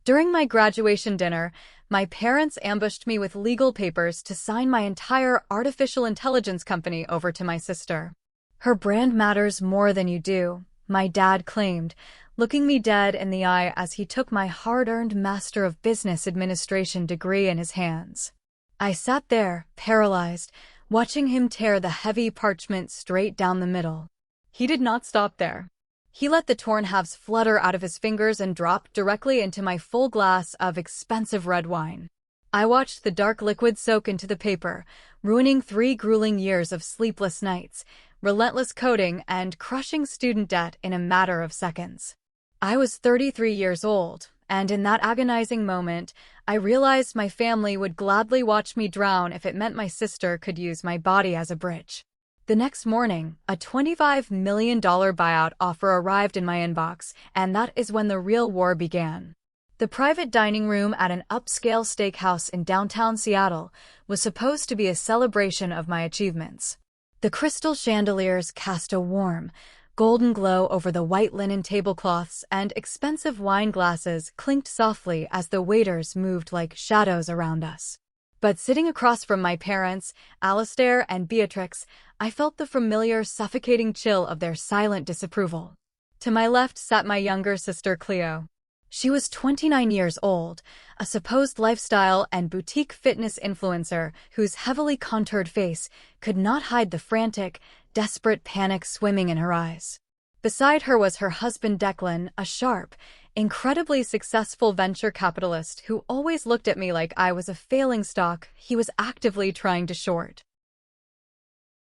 During my graduation dinner, my parents ambushed me with legal papers to sign my entire artificial intelligence company over to my sister. Her brand matters more than you do, my dad claimed, looking me dead in the eye as he took my hard-earned Master of Business Administration degree in his hands. I sat there, paralyzed, watching him tear the heavy parchment straight down the middle. He did not stop there. He let the torn halves flutter out of his fingers and drop directly into my full glass of expensive red wine. I watched the dark liquid soak into the paper, ruining 3 grueling years of sleepless nights, relentless coding, and crushing student debt in a matter of seconds. I was 33 years old, and in that agonizing moment, I realized my family would gladly watch me drown if it meant my sister could use my body as a bridge. The next morning, a $25 million buyout offer arrived in my inbox, and that is when the real war began. The private dining room at an upscale steakhouse in downtown Seattle was supposed to be a celebration of my achievements. The crystal chandeliers cast a warm, golden glow over the white linen tablecloths, and expensive wine glasses clinked softly as the waiters moved like shadows around us. But sitting across from my parents, Alastair and Beatrix, I felt the familiar, suffocating chill of their silent disapproval. To my left sat my younger sister Cleo. She was 29 years old, a supposed lifestyle and boutique fitness influencer whose heavily contoured face could not hide the frantic, desperate panic swimming in her eyes. Beside her was her husband Declan, a sharp, incredibly successful venture capitalist who always looked at me like I was a failing stock he was actively trying to short.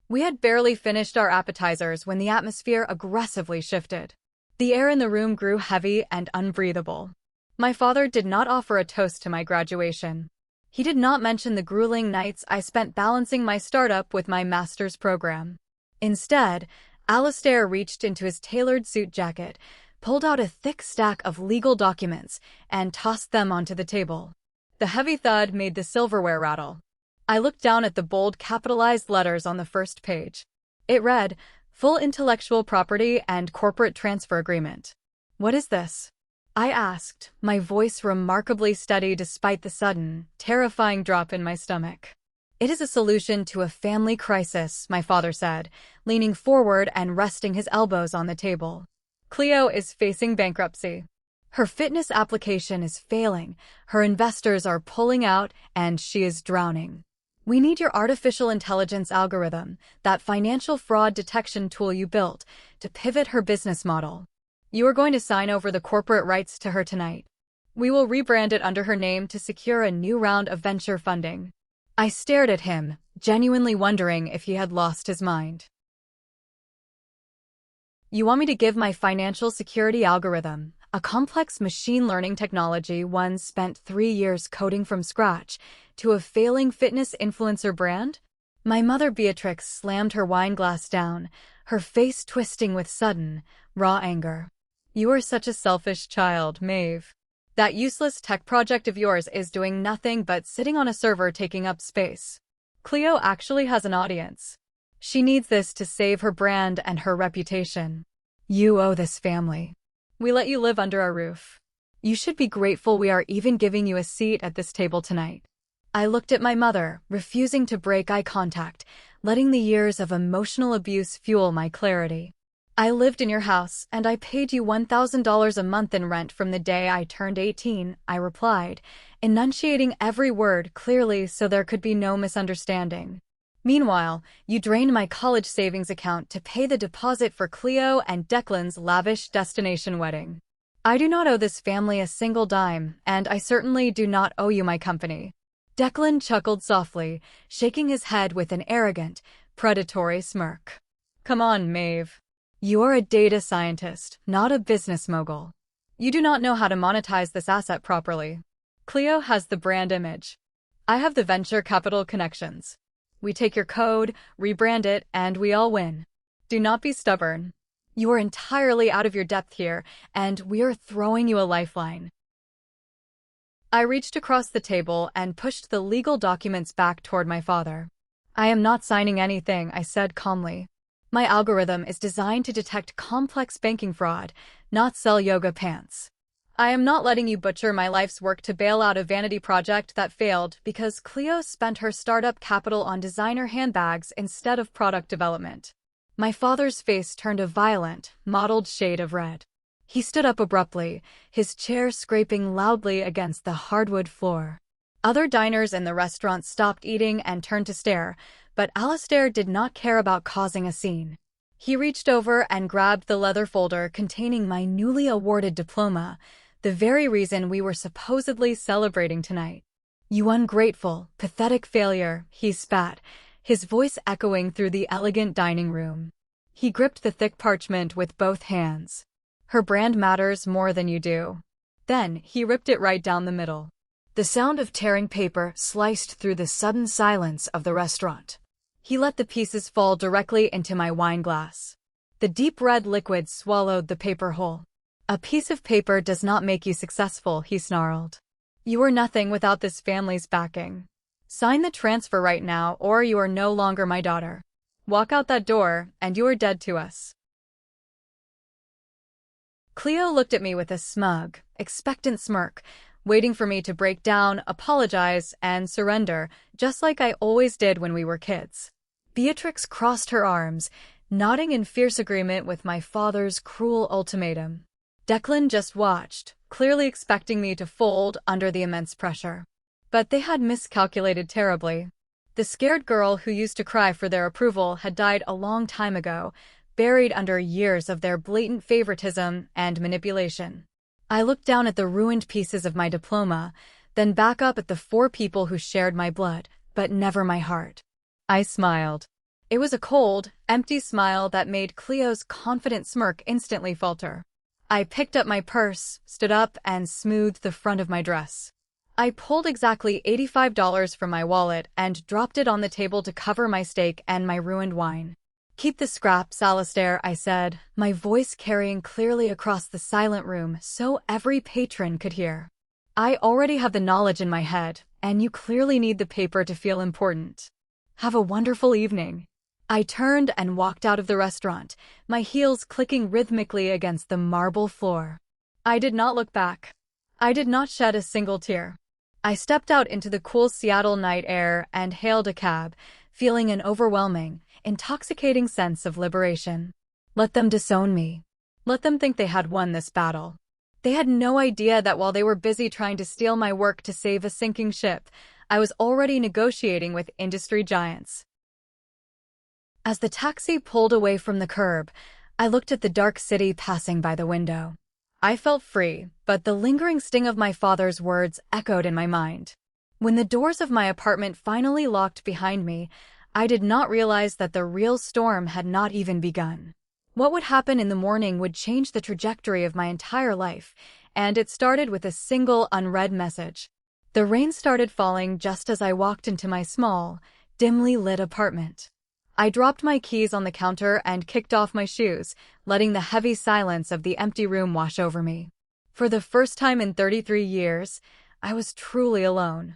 We had barely finished our appetizers when the atmosphere aggressively shifted. The air in the room grew heavy and unbreathable. My father did not offer a toast to my graduation. He did not mention the grueling nights I spent balancing my startup with my master's program. Instead, Alastair reached into his tailored suit jacket, pulled out a thick stack of legal documents, and tossed them onto the table. The heavy thud made the silverware rattle. I looked down at the bold capitalized letters on the first page. It read, "Full Intellectual Property and Corporate Transfer Agreement." "What is this?" I asked, my voice remarkably steady despite the sudden, terrifying drop in my stomach. "It is a solution to a family crisis," my father said, leaning forward and resting his elbows on the table. "Cleo is facing bankruptcy. Her fitness application is failing, her investors are pulling out, and she is drowning. We need your artificial intelligence algorithm, that financial fraud detection tool you built, to pivot her business model. You are going to sign over the corporate rights to her tonight. We will rebrand it under her name to secure a new round of venture funding." I stared at him, genuinely wondering if he had lost his mind. "You want me to give my financial security algorithm, a complex machine learning technology one spent 3 years coding from scratch, to a failing fitness influencer brand?" My mother Beatrix slammed her wine glass down, her face twisting with sudden, raw anger. "You are such a selfish child, Maeve. That useless tech project of yours is doing nothing but sitting on a server taking up space. Cleo actually has an audience. She needs this to save her brand and her reputation. You owe this family. We let you live under our roof. You should be grateful we are even giving you a seat at this table tonight." I looked at my mother, refusing to break eye contact, letting the years of emotional abuse fuel my clarity. "I lived in your house, and I paid you $1,000 a month in rent from the day I turned 18, I replied, enunciating every word clearly so there could be no misunderstanding. "Meanwhile, you drained my college savings account to pay the deposit for Cleo and Declan's lavish destination wedding. I do not owe this family a single dime, and I certainly do not owe you my company." Declan chuckled softly, shaking his head with an arrogant, predatory smirk. "Come on, Maeve. You are a data scientist, not a business mogul. You do not know how to monetize this asset properly. Cleo has the brand image. I have the venture capital connections. We take your code, rebrand it, and we all win. Do not be stubborn. You are entirely out of your depth here, and we are throwing you a lifeline." I reached across the table and pushed the legal documents back toward my father. "I am not signing anything," I said calmly. "My algorithm is designed to detect complex banking fraud, not sell yoga pants. I am not letting you butcher my life's work to bail out a vanity project that failed because Cleo spent her startup capital on designer handbags instead of product development. My father's face turned a violent, mottled shade of red. He stood up abruptly, his chair scraping loudly against the hardwood floor. Other diners in the restaurant stopped eating and turned to stare, but Alistair did not care about causing a scene. He reached over and grabbed the leather folder containing my newly awarded diploma, the very reason we were supposedly celebrating tonight. "You ungrateful, pathetic failure," he spat, his voice echoing through the elegant dining room. He gripped the thick parchment with both hands. "Her brand matters more than you do." Then he ripped it right down the middle. The sound of tearing paper sliced through the sudden silence of the restaurant. He let the pieces fall directly into my wine glass. The deep red liquid swallowed the paper whole. "A piece of paper does not make you successful," he snarled. "You are nothing without this family's backing. Sign the transfer right now or you are no longer my daughter. Walk out that door and you are dead to us." Cleo looked at me with a smug, expectant smirk, waiting for me to break down, apologize, and surrender, just like I always did when we were kids. Beatrix crossed her arms, nodding in fierce agreement with my father's cruel ultimatum. Declan just watched, clearly expecting me to fold under the immense pressure. But they had miscalculated terribly. The scared girl who used to cry for their approval had died a long time ago, buried under years of their blatant favoritism and manipulation. I looked down at the ruined pieces of my diploma, then back up at the 4 people who shared my blood, but never my heart. I smiled. It was a cold, empty smile that made Cleo's confident smirk instantly falter. I picked up my purse, stood up, and smoothed the front of my dress. I pulled exactly $85 from my wallet and dropped it on the table to cover my steak and my ruined wine. "Keep the scraps, Alistair," I said, my voice carrying clearly across the silent room so every patron could hear. "I already have the knowledge in my head, and you clearly need the paper to feel important. Have a wonderful evening." I turned and walked out of the restaurant, my heels clicking rhythmically against the marble floor. I did not look back. I did not shed a single tear. I stepped out into the cool Seattle night air and hailed a cab, feeling an overwhelming, intoxicating sense of liberation. Let them disown me. Let them think they had won this battle. They had no idea that while they were busy trying to steal my work to save a sinking ship, I was already negotiating with industry giants. As the taxi pulled away from the curb, I looked at the dark city passing by the window. I felt free, but the lingering sting of my father's words echoed in my mind. When the doors of my apartment finally locked behind me, I did not realize that the real storm had not even begun. What would happen in the morning would change the trajectory of my entire life, and it started with a single unread message. The rain started falling just as I walked into my small, dimly lit apartment. I dropped my keys on the counter and kicked off my shoes, letting the heavy silence of the empty room wash over me. For the first time in 33 years, I was truly alone.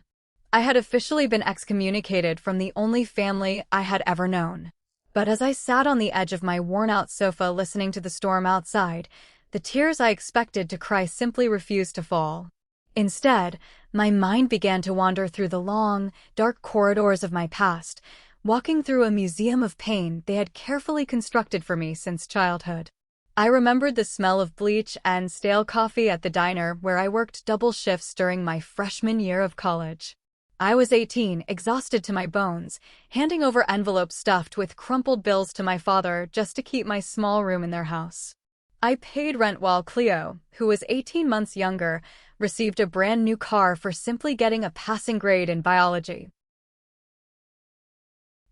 I had officially been excommunicated from the only family I had ever known. But as I sat on the edge of my worn-out sofa listening to the storm outside, the tears I expected to cry simply refused to fall. Instead, my mind began to wander through the long, dark corridors of my past, walking through a museum of pain they had carefully constructed for me since childhood. I remembered the smell of bleach and stale coffee at the diner where I worked double shifts during my freshman year of college. I was 18, exhausted to my bones, handing over envelopes stuffed with crumpled bills to my father just to keep my small room in their house. I paid rent while Cleo, who was 18 months younger, received a brand new car for simply getting a passing grade in biology.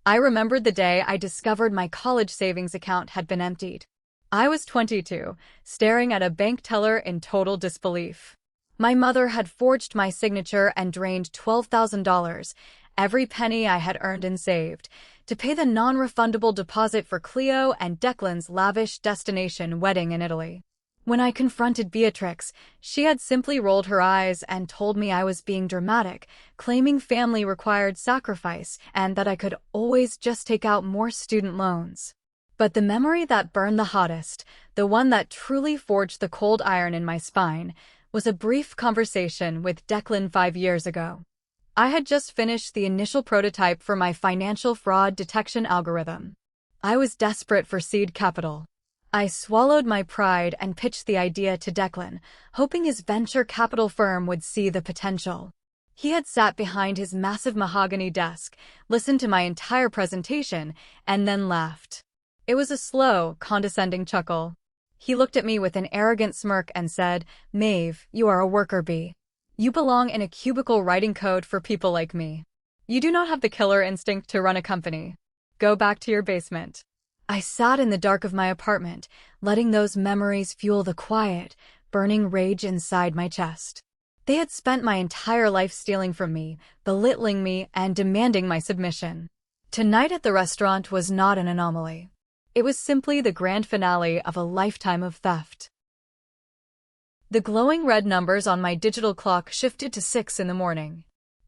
I remembered the day I discovered my college savings account had been emptied. I was 22, staring at a bank teller in total disbelief. My mother had forged my signature and drained $12,000, every penny I had earned and saved, to pay the non-refundable deposit for Cleo and Declan's lavish destination wedding in Italy. When I confronted Beatrix, she had simply rolled her eyes and told me I was being dramatic, claiming family required sacrifice and that I could always just take out more student loans. But the memory that burned the hottest, the one that truly forged the cold iron in my spine, was a brief conversation with Declan 5 years ago. I had just finished the initial prototype for my financial fraud detection algorithm. I was desperate for seed capital. I swallowed my pride and pitched the idea to Declan, hoping his venture capital firm would see the potential. He had sat behind his massive mahogany desk, listened to my entire presentation, and then laughed. It was a slow, condescending chuckle. He looked at me with an arrogant smirk and said, "Maeve, you are a worker bee. You belong in a cubicle writing code for people like me. You do not have the killer instinct to run a company. Go back to your basement." I sat in the dark of my apartment, letting those memories fuel the quiet, burning rage inside my chest. They had spent my entire life stealing from me, belittling me, and demanding my submission. Tonight at the restaurant was not an anomaly. It was simply the grand finale of a lifetime of theft. The glowing red numbers on my digital clock shifted to 6 in the morning.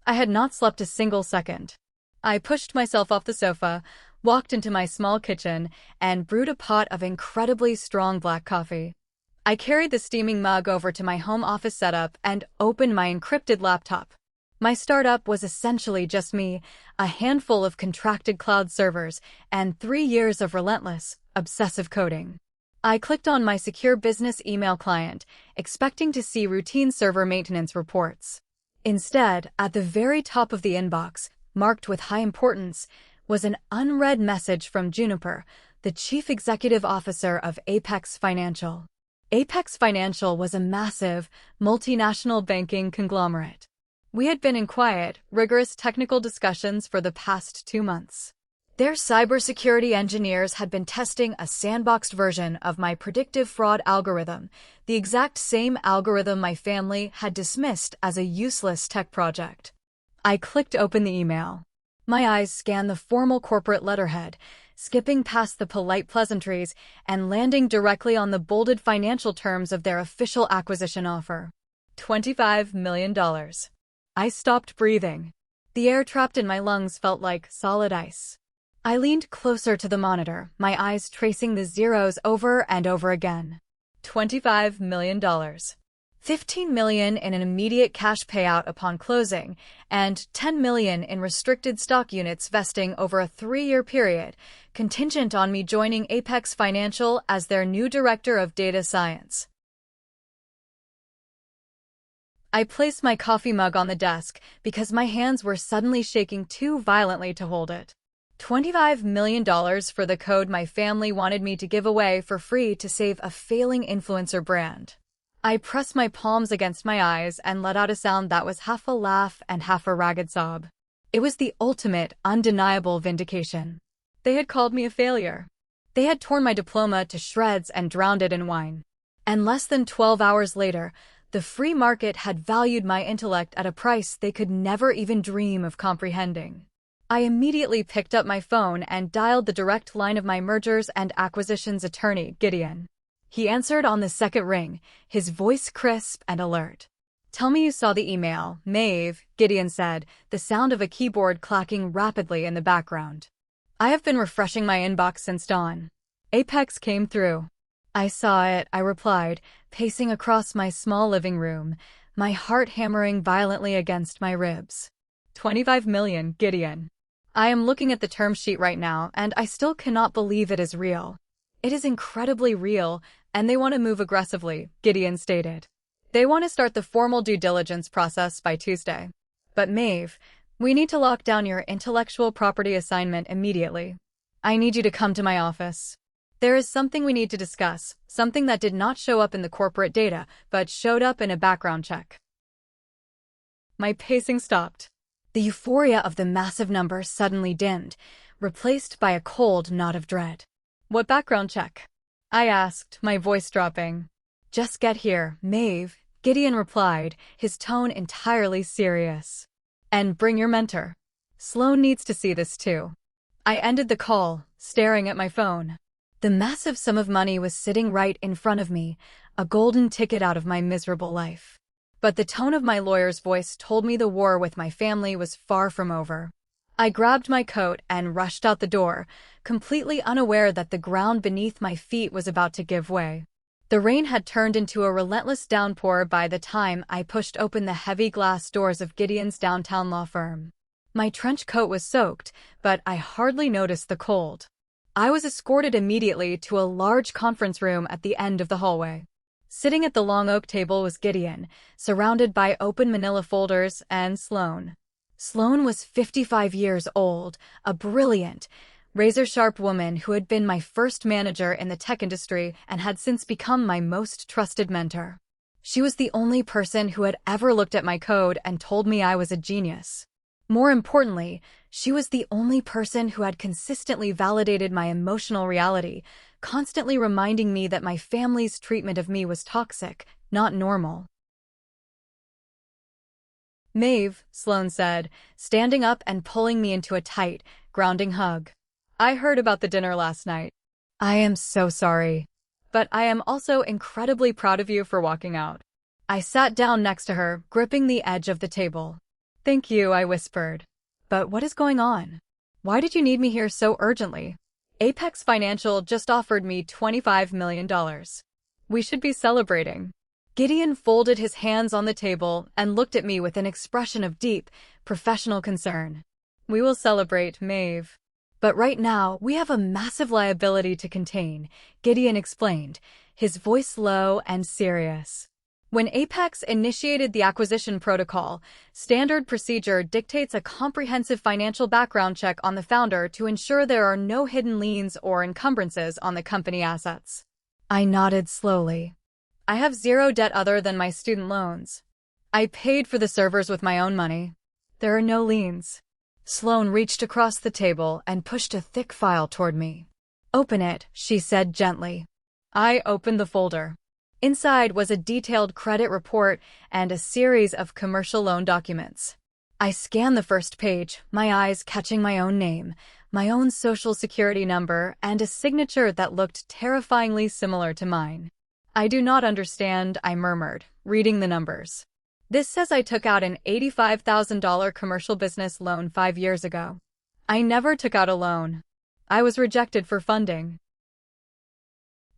I had not slept a single second. I pushed myself off the sofa, walked into my small kitchen, and brewed a pot of incredibly strong black coffee. I carried the steaming mug over to my home office setup and opened my encrypted laptop. My startup was essentially just me, a handful of contracted cloud servers, and 3 years of relentless, obsessive coding. I clicked on my secure business email client, expecting to see routine server maintenance reports. Instead, at the very top of the inbox, marked with high importance, was an unread message from Juniper, the chief executive officer of Apex Financial. Apex Financial was a massive, multinational banking conglomerate. We had been in quiet, rigorous technical discussions for the past 2 months. Their cybersecurity engineers had been testing a sandboxed version of my predictive fraud algorithm, the exact same algorithm my family had dismissed as a useless tech project. I clicked open the email. My eyes scanned the formal corporate letterhead, skipping past the polite pleasantries and landing directly on the bolded financial terms of their official acquisition offer. $25 million. I stopped breathing. The air trapped in my lungs felt like solid ice. I leaned closer to the monitor, my eyes tracing the zeros over and over again. $25 million. $15 million in an immediate cash payout upon closing, and $10 million in restricted stock units vesting over a 3-year period, contingent on me joining Apex Financial as their new director of data science. I placed my coffee mug on the desk because my hands were suddenly shaking too violently to hold it. $25 million for the code my family wanted me to give away for free to save a failing influencer brand. I pressed my palms against my eyes and let out a sound that was half a laugh and half a ragged sob. It was the ultimate, undeniable vindication. They had called me a failure. They had torn my diploma to shreds and drowned it in wine. And less than 12 hours later, the free market had valued my intellect at a price they could never even dream of comprehending. I immediately picked up my phone and dialed the direct line of my mergers and acquisitions attorney, Gideon. He answered on the second ring, his voice crisp and alert. "Tell me you saw the email, Maeve," Gideon said, the sound of a keyboard clacking rapidly in the background. "I have been refreshing my inbox since dawn. Apex came through." "I saw it," I replied, pacing across my small living room, my heart hammering violently against my ribs. $25 million, Gideon. I am looking at the term sheet right now, and I still cannot believe it is real. It is incredibly real, and they want to move aggressively, Gideon stated. They want to start the formal due diligence process by Tuesday. But Maeve, we need to lock down your intellectual property assignment immediately. I need you to come to my office. There is something we need to discuss, something that did not show up in the corporate data, but showed up in a background check. My pacing stopped. The euphoria of the massive number suddenly dimmed, replaced by a cold knot of dread. "What background check?" I asked, my voice dropping. "Just get here, Maeve," Gideon replied, his tone entirely serious. "And bring your mentor. Sloan needs to see this too." I ended the call, staring at my phone. The massive sum of money was sitting right in front of me, a golden ticket out of my miserable life. But the tone of my lawyer's voice told me the war with my family was far from over. I grabbed my coat and rushed out the door, completely unaware that the ground beneath my feet was about to give way. The rain had turned into a relentless downpour by the time I pushed open the heavy glass doors of Gideon's downtown law firm. My trench coat was soaked, but I hardly noticed the cold. I was escorted immediately to a large conference room at the end of the hallway. Sitting at the long oak table was Gideon, surrounded by open manila folders, and Sloane. Sloane was 55 years old, a brilliant, razor-sharp woman who had been my first manager in the tech industry and had since become my most trusted mentor. She was the only person who had ever looked at my code and told me I was a genius. More importantly, she was the only person who had consistently validated my emotional reality, constantly reminding me that my family's treatment of me was toxic, not normal. "Maeve," Sloane said, standing up and pulling me into a tight, grounding hug. "I heard about the dinner last night. I am so sorry. But I am also incredibly proud of you for walking out." I sat down next to her, gripping the edge of the table. "Thank you," I whispered. "But what is going on? Why did you need me here so urgently? Apex Financial just offered me $25 million. We should be celebrating." Gideon folded his hands on the table and looked at me with an expression of deep, professional concern. "We will celebrate, Maeve. But right now, we have a massive liability to contain," Gideon explained, his voice low and serious. "When Apex initiated the acquisition protocol, standard procedure dictates a comprehensive financial background check on the founder to ensure there are no hidden liens or encumbrances on the company assets." I nodded slowly. "I have zero debt other than my student loans. I paid for the servers with my own money. There are no liens." Sloane reached across the table and pushed a thick file toward me. "Open it," she said gently. I opened the folder. Inside was a detailed credit report and a series of commercial loan documents. I scanned the first page, my eyes catching my own name, my own social security number, and a signature that looked terrifyingly similar to mine. "I do not understand," I murmured, reading the numbers. "This says I took out an $85,000 commercial business loan 5 years ago. I never took out a loan. I was rejected for funding."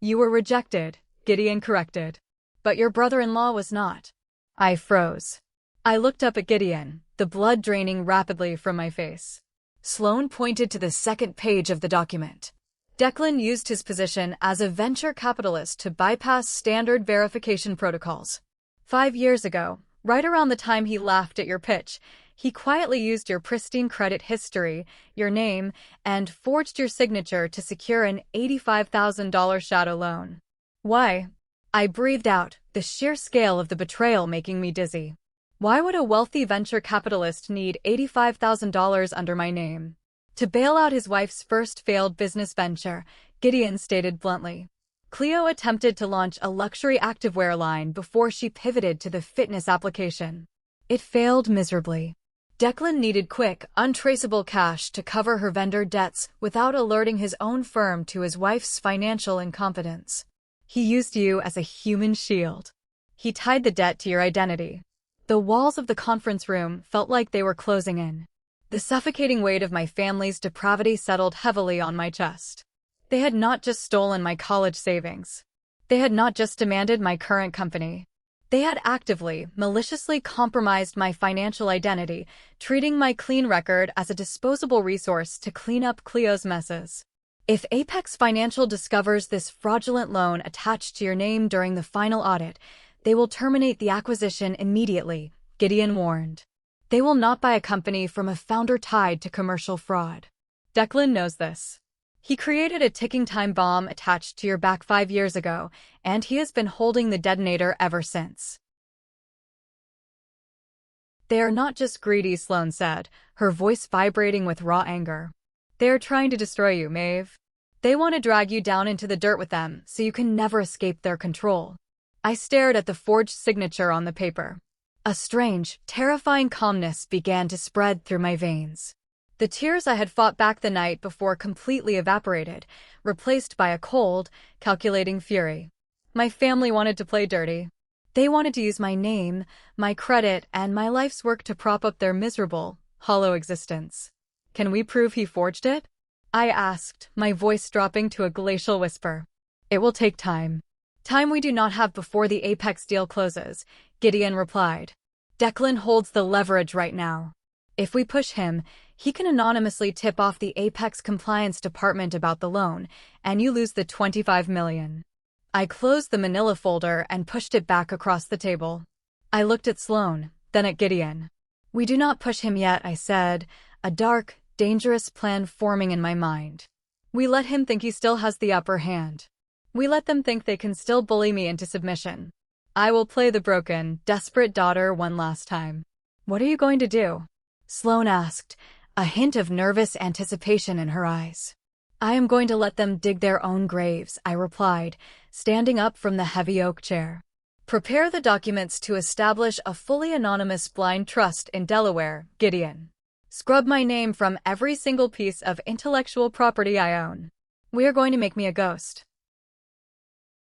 "You were rejected," Gideon corrected. "But your brother-in-law was not." I froze. I looked up at Gideon, the blood draining rapidly from my face. Sloane pointed to the second page of the document. "Declan used his position as a venture capitalist to bypass standard verification protocols. 5 years ago, right around the time he laughed at your pitch, he quietly used your pristine credit history, your name, and forged your signature to secure an $85,000 shadow loan." "Why?" I breathed out, the sheer scale of the betrayal making me dizzy. Why would a wealthy venture capitalist need $85,000 under my name? "To bail out his wife's first failed business venture," Gideon stated bluntly. "Cleo attempted to launch a luxury activewear line before she pivoted to the fitness application. It failed miserably. Declan needed quick, untraceable cash to cover her vendor debts without alerting his own firm to his wife's financial incompetence. He used you as a human shield. He tied the debt to your identity." The walls of the conference room felt like they were closing in. The suffocating weight of my family's depravity settled heavily on my chest. They had not just stolen my college savings. They had not just demanded my current company. They had actively, maliciously compromised my financial identity, treating my clean record as a disposable resource to clean up Cleo's messes. "If Apex Financial discovers this fraudulent loan attached to your name during the final audit, they will terminate the acquisition immediately," Gideon warned. "They will not buy a company from a founder tied to commercial fraud. Declan knows this. He created a ticking time bomb attached to your back 5 years ago, and he has been holding the detonator ever since." "They are not just greedy," Sloane said, her voice vibrating with raw anger. "They are trying to destroy you, Maeve. They want to drag you down into the dirt with them so you can never escape their control." I stared at the forged signature on the paper. A strange, terrifying calmness began to spread through my veins. The tears I had fought back the night before completely evaporated, replaced by a cold, calculating fury. My family wanted to play dirty. They wanted to use my name, my credit, and my life's work to prop up their miserable, hollow existence. "Can we prove he forged it?" I asked, my voice dropping to a glacial whisper. "It will take time." Time we do not have before the Apex deal closes, Gideon replied. Declan holds the leverage right now. If we push him, he can anonymously tip off the Apex compliance department about the loan, and you lose the $25 million. I closed the manila folder and pushed it back across the table. I looked at Sloane, then at Gideon. We do not push him yet, I said, a dark, dangerous plan forming in my mind. We let him think he still has the upper hand. We let them think they can still bully me into submission. I will play the broken, desperate daughter one last time. What are you going to do? Sloane asked, a hint of nervous anticipation in her eyes. I am going to let them dig their own graves, I replied, standing up from the heavy oak chair. Prepare the documents to establish a fully anonymous blind trust in Delaware, Gideon. Scrub my name from every single piece of intellectual property I own. We are going to make me a ghost.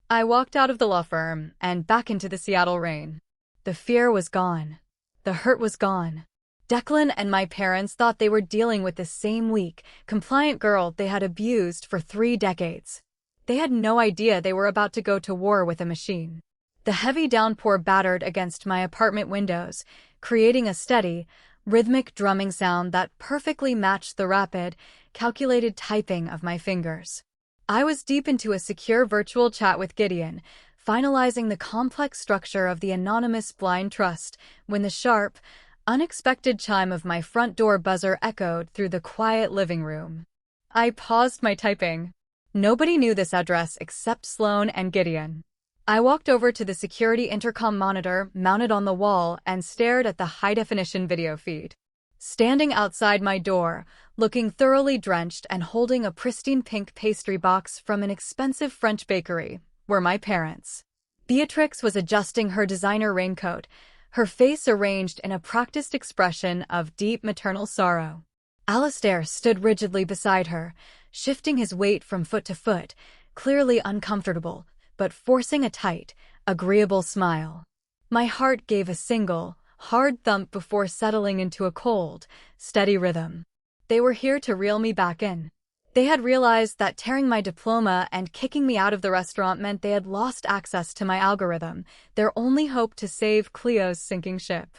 I walked out of the law firm and back into the Seattle rain. The fear was gone. The hurt was gone. Declan and my parents thought they were dealing with the same weak, compliant girl they had abused for 3 decades. They had no idea they were about to go to war with a machine. The heavy downpour battered against my apartment windows, creating a steady, rhythmic drumming sound that perfectly matched the rapid, calculated typing of my fingers. I was deep into a secure virtual chat with Gideon, finalizing the complex structure of the anonymous blind trust, when the sharp, unexpected chime of my front door buzzer echoed through the quiet living room. I paused my typing. Nobody knew this address except Sloane and Gideon. I walked over to the security intercom monitor mounted on the wall and stared at the high-definition video feed. Standing outside my door, looking thoroughly drenched and holding a pristine pink pastry box from an expensive French bakery, were my parents. Beatrix was adjusting her designer raincoat, her face arranged in a practiced expression of deep maternal sorrow. Alistair stood rigidly beside her, shifting his weight from foot to foot, clearly uncomfortable, but forcing a tight, agreeable smile. My heart gave a single, hard thump before settling into a cold, steady rhythm. They were here to reel me back in. They had realized that tearing my diploma and kicking me out of the restaurant meant they had lost access to my algorithm, their only hope to save Cleo's sinking ship.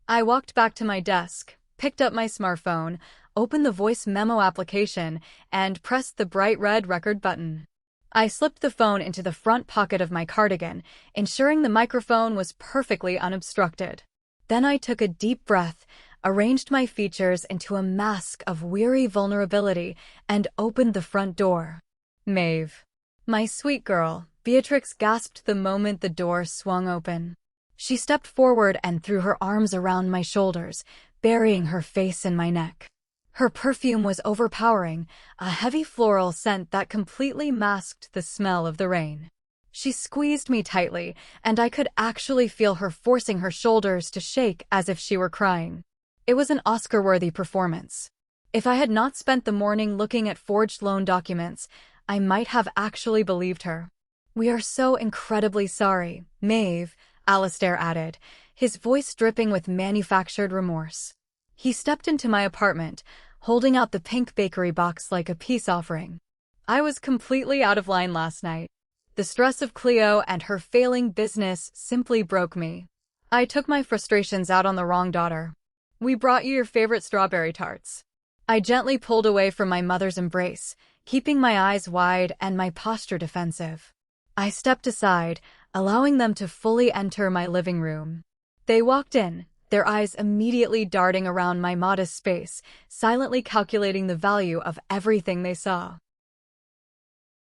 I walked back to my desk, picked up my smartphone, opened the voice memo application, and pressed the bright red record button. I slipped the phone into the front pocket of my cardigan, ensuring the microphone was perfectly unobstructed. Then I took a deep breath, arranged my features into a mask of weary vulnerability, and opened the front door. Maeve. My sweet girl, Beatrix gasped the moment the door swung open. She stepped forward and threw her arms around my shoulders, burying her face in my neck. Her perfume was overpowering, a heavy floral scent that completely masked the smell of the rain. She squeezed me tightly, and I could actually feel her forcing her shoulders to shake as if she were crying. It was an Oscar-worthy performance. If I had not spent the morning looking at forged loan documents, I might have actually believed her. We are so incredibly sorry, Maeve, Alistair added, his voice dripping with manufactured remorse. He stepped into my apartment, holding out the pink bakery box like a peace offering. I was completely out of line last night. The stress of Cleo and her failing business simply broke me. I took my frustrations out on the wrong daughter. We brought you your favorite strawberry tarts. I gently pulled away from my mother's embrace, keeping my eyes wide and my posture defensive. I stepped aside, allowing them to fully enter my living room. They walked in, their eyes immediately darting around my modest space, silently calculating the value of everything they saw.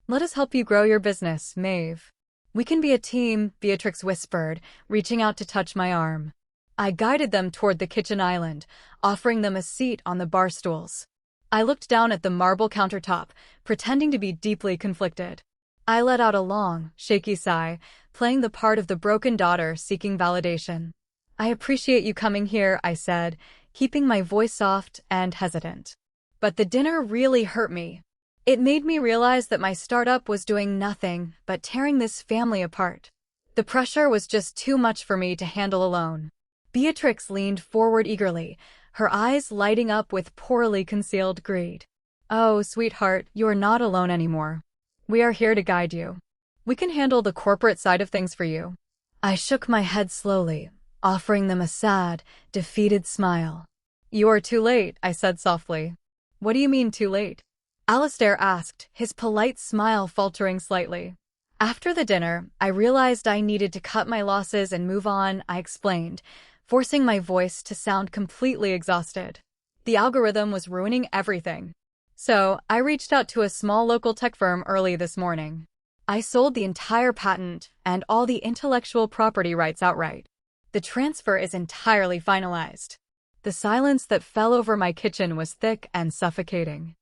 Let us help you grow your business, Maeve. We can be a team, Beatrix whispered, reaching out to touch my arm. I guided them toward the kitchen island, offering them a seat on the bar stools. I looked down at the marble countertop, pretending to be deeply conflicted. I let out a long, shaky sigh, playing the part of the broken daughter seeking validation. I appreciate you coming here, I said, keeping my voice soft and hesitant. But the dinner really hurt me. It made me realize that my startup was doing nothing but tearing this family apart. The pressure was just too much for me to handle alone. Beatrix leaned forward eagerly, her eyes lighting up with poorly concealed greed. Oh, sweetheart, you're not alone anymore. We are here to guide you. We can handle the corporate side of things for you. I shook my head slowly, offering them a sad, defeated smile. You are too late, I said softly. What do you mean too late? Alistair asked, his polite smile faltering slightly. After the dinner, I realized I needed to cut my losses and move on, I explained, forcing my voice to sound completely exhausted. The algorithm was ruining everything. So, I reached out to a small local tech firm early this morning. I sold the entire patent and all the intellectual property rights outright. The transfer is entirely finalized. The silence that fell over my kitchen was thick and suffocating.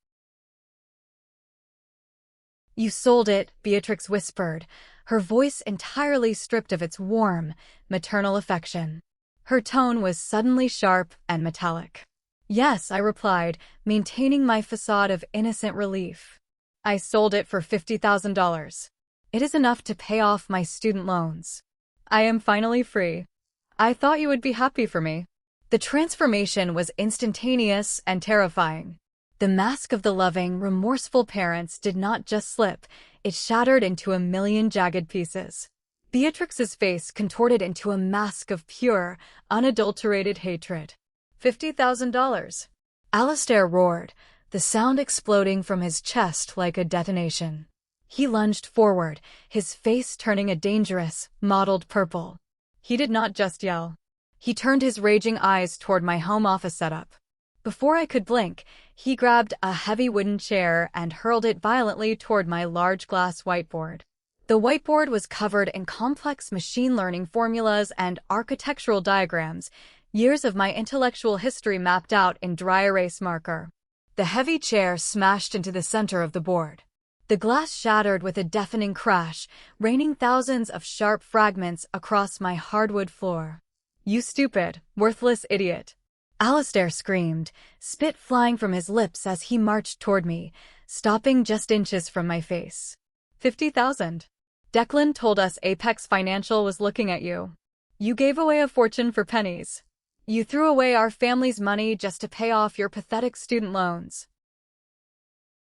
You sold it, Beatrix whispered, her voice entirely stripped of its warm, maternal affection. Her tone was suddenly sharp and metallic. Yes, I replied, maintaining my facade of innocent relief. I sold it for $50,000. It is enough to pay off my student loans. I am finally free. I thought you would be happy for me. The transformation was instantaneous and terrifying. The mask of the loving, remorseful parents did not just slip, it shattered into a million jagged pieces. Beatrix's face contorted into a mask of pure, unadulterated hatred. $50,000. Alistair roared, the sound exploding from his chest like a detonation. He lunged forward, his face turning a dangerous, mottled purple. He did not just yell. He turned his raging eyes toward my home office setup. Before I could blink, he grabbed a heavy wooden chair and hurled it violently toward my large glass whiteboard. The whiteboard was covered in complex machine learning formulas and architectural diagrams, years of my intellectual history mapped out in dry erase marker. The heavy chair smashed into the center of the board. The glass shattered with a deafening crash, raining thousands of sharp fragments across my hardwood floor. You stupid, worthless idiot. Alistair screamed, spit flying from his lips as he marched toward me, stopping just inches from my face. 50,000. Declan told us Apex Financial was looking at you. You gave away a fortune for pennies. You threw away our family's money just to pay off your pathetic student loans.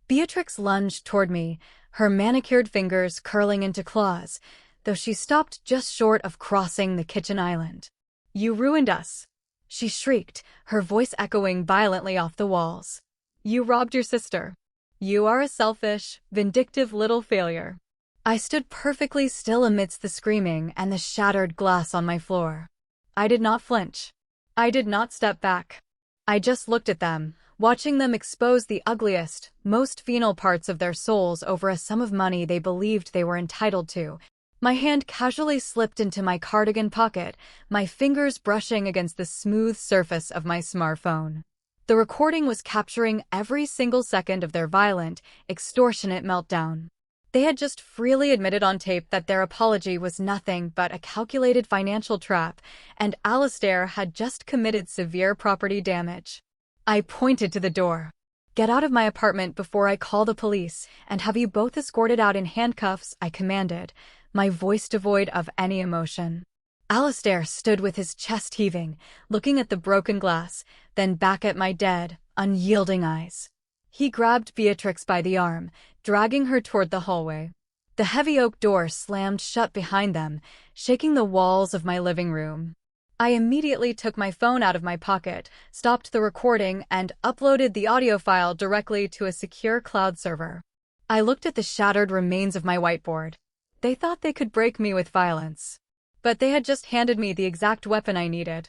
Beatrix lunged toward me, her manicured fingers curling into claws, though she stopped just short of crossing the kitchen island. You ruined us. She shrieked, her voice echoing violently off the walls. You robbed your sister. You are a selfish, vindictive little failure. I stood perfectly still amidst the screaming and the shattered glass on my floor. I did not flinch. I did not step back. I just looked at them, watching them expose the ugliest, most venal parts of their souls over a sum of money they believed they were entitled to. My hand casually slipped into my cardigan pocket, my fingers brushing against the smooth surface of my smartphone. The recording was capturing every single second of their violent, extortionate meltdown. They had just freely admitted on tape that their apology was nothing but a calculated financial trap, and Alistair had just committed severe property damage. I pointed to the door. Get out of my apartment before I call the police, and have you both escorted out in handcuffs, I commanded, my voice devoid of any emotion. Alistair stood with his chest heaving, looking at the broken glass, then back at my dead, unyielding eyes. He grabbed Beatrix by the arm, dragging her toward the hallway. The heavy oak door slammed shut behind them, shaking the walls of my living room. I immediately took my phone out of my pocket, stopped the recording, and uploaded the audio file directly to a secure cloud server. I looked at the shattered remains of my whiteboard. They thought they could break me with violence. But they had just handed me the exact weapon I needed.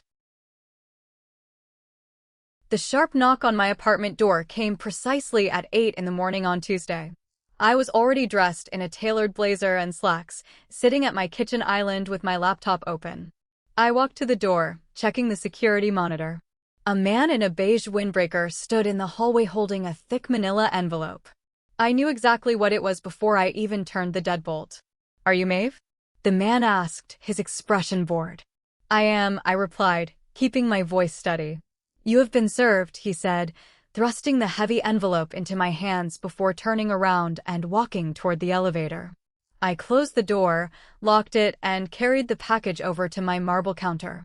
The sharp knock on my apartment door came precisely at 8 in the morning on Tuesday. I was already dressed in a tailored blazer and slacks, sitting at my kitchen island with my laptop open. I walked to the door, checking the security monitor. A man in a beige windbreaker stood in the hallway holding a thick manila envelope. I knew exactly what it was before I even turned the deadbolt. Are you Maeve? The man asked, his expression bored. I am, I replied, keeping my voice steady. You have been served, he said, thrusting the heavy envelope into my hands before turning around and walking toward the elevator. I closed the door, locked it, and carried the package over to my marble counter.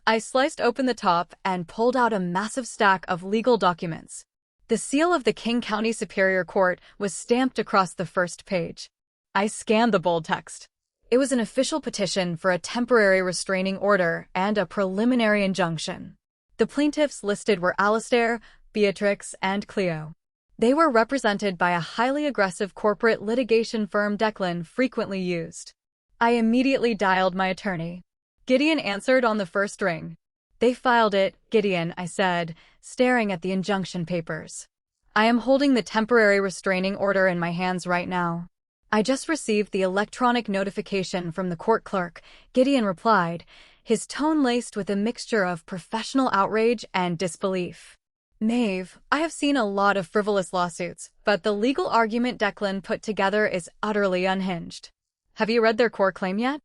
I sliced open the top and pulled out a massive stack of legal documents. The seal of the King County Superior Court was stamped across the first page. I scanned the bold text. It was an official petition for a temporary restraining order and a preliminary injunction. The plaintiffs listed were Alastair, Beatrix, and Cleo. They were represented by a highly aggressive corporate litigation firm Declan frequently used. I immediately dialed my attorney. Gideon answered on the first ring. They filed it, Gideon, I said, staring at the injunction papers. I am holding the temporary restraining order in my hands right now. I just received the electronic notification from the court clerk, Gideon replied, his tone laced with a mixture of professional outrage and disbelief. Maeve, I have seen a lot of frivolous lawsuits, but the legal argument Declan put together is utterly unhinged. Have you read their core claim yet?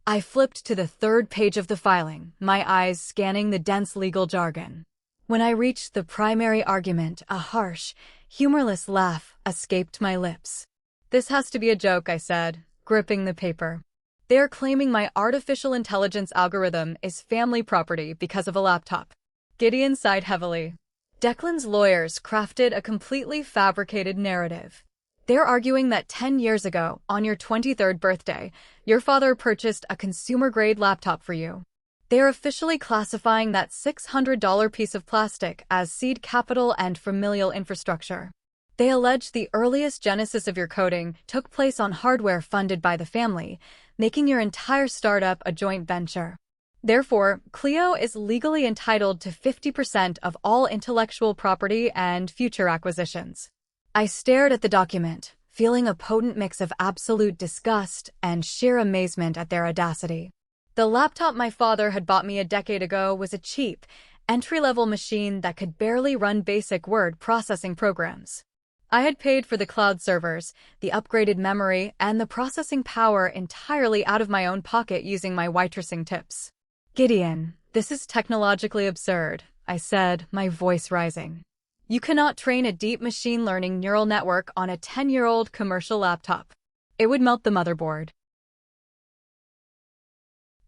I flipped to the third page of the filing, my eyes scanning the dense legal jargon. When I reached the primary argument, a harsh, humorless laugh escaped my lips. This has to be a joke, I said, gripping the paper. They are claiming my artificial intelligence algorithm is family property because of a laptop. Gideon sighed heavily. Declan's lawyers crafted a completely fabricated narrative. They're arguing that 10 years ago, on your 23rd birthday, your father purchased a consumer-grade laptop for you. They're officially classifying that $600 piece of plastic as seed capital and familial infrastructure. They allege the earliest genesis of your coding took place on hardware funded by the family, making your entire startup a joint venture. Therefore, Cleo is legally entitled to 50% of all intellectual property and future acquisitions. I stared at the document, feeling a potent mix of absolute disgust and sheer amazement at their audacity. The laptop my father had bought me a decade ago was a cheap, entry-level machine that could barely run basic word processing programs. I had paid for the cloud servers, the upgraded memory, and the processing power entirely out of my own pocket using my waitressing tips. Gideon, this is technologically absurd, I said, my voice rising. You cannot train a deep machine learning neural network on a 10-year-old commercial laptop. It would melt the motherboard.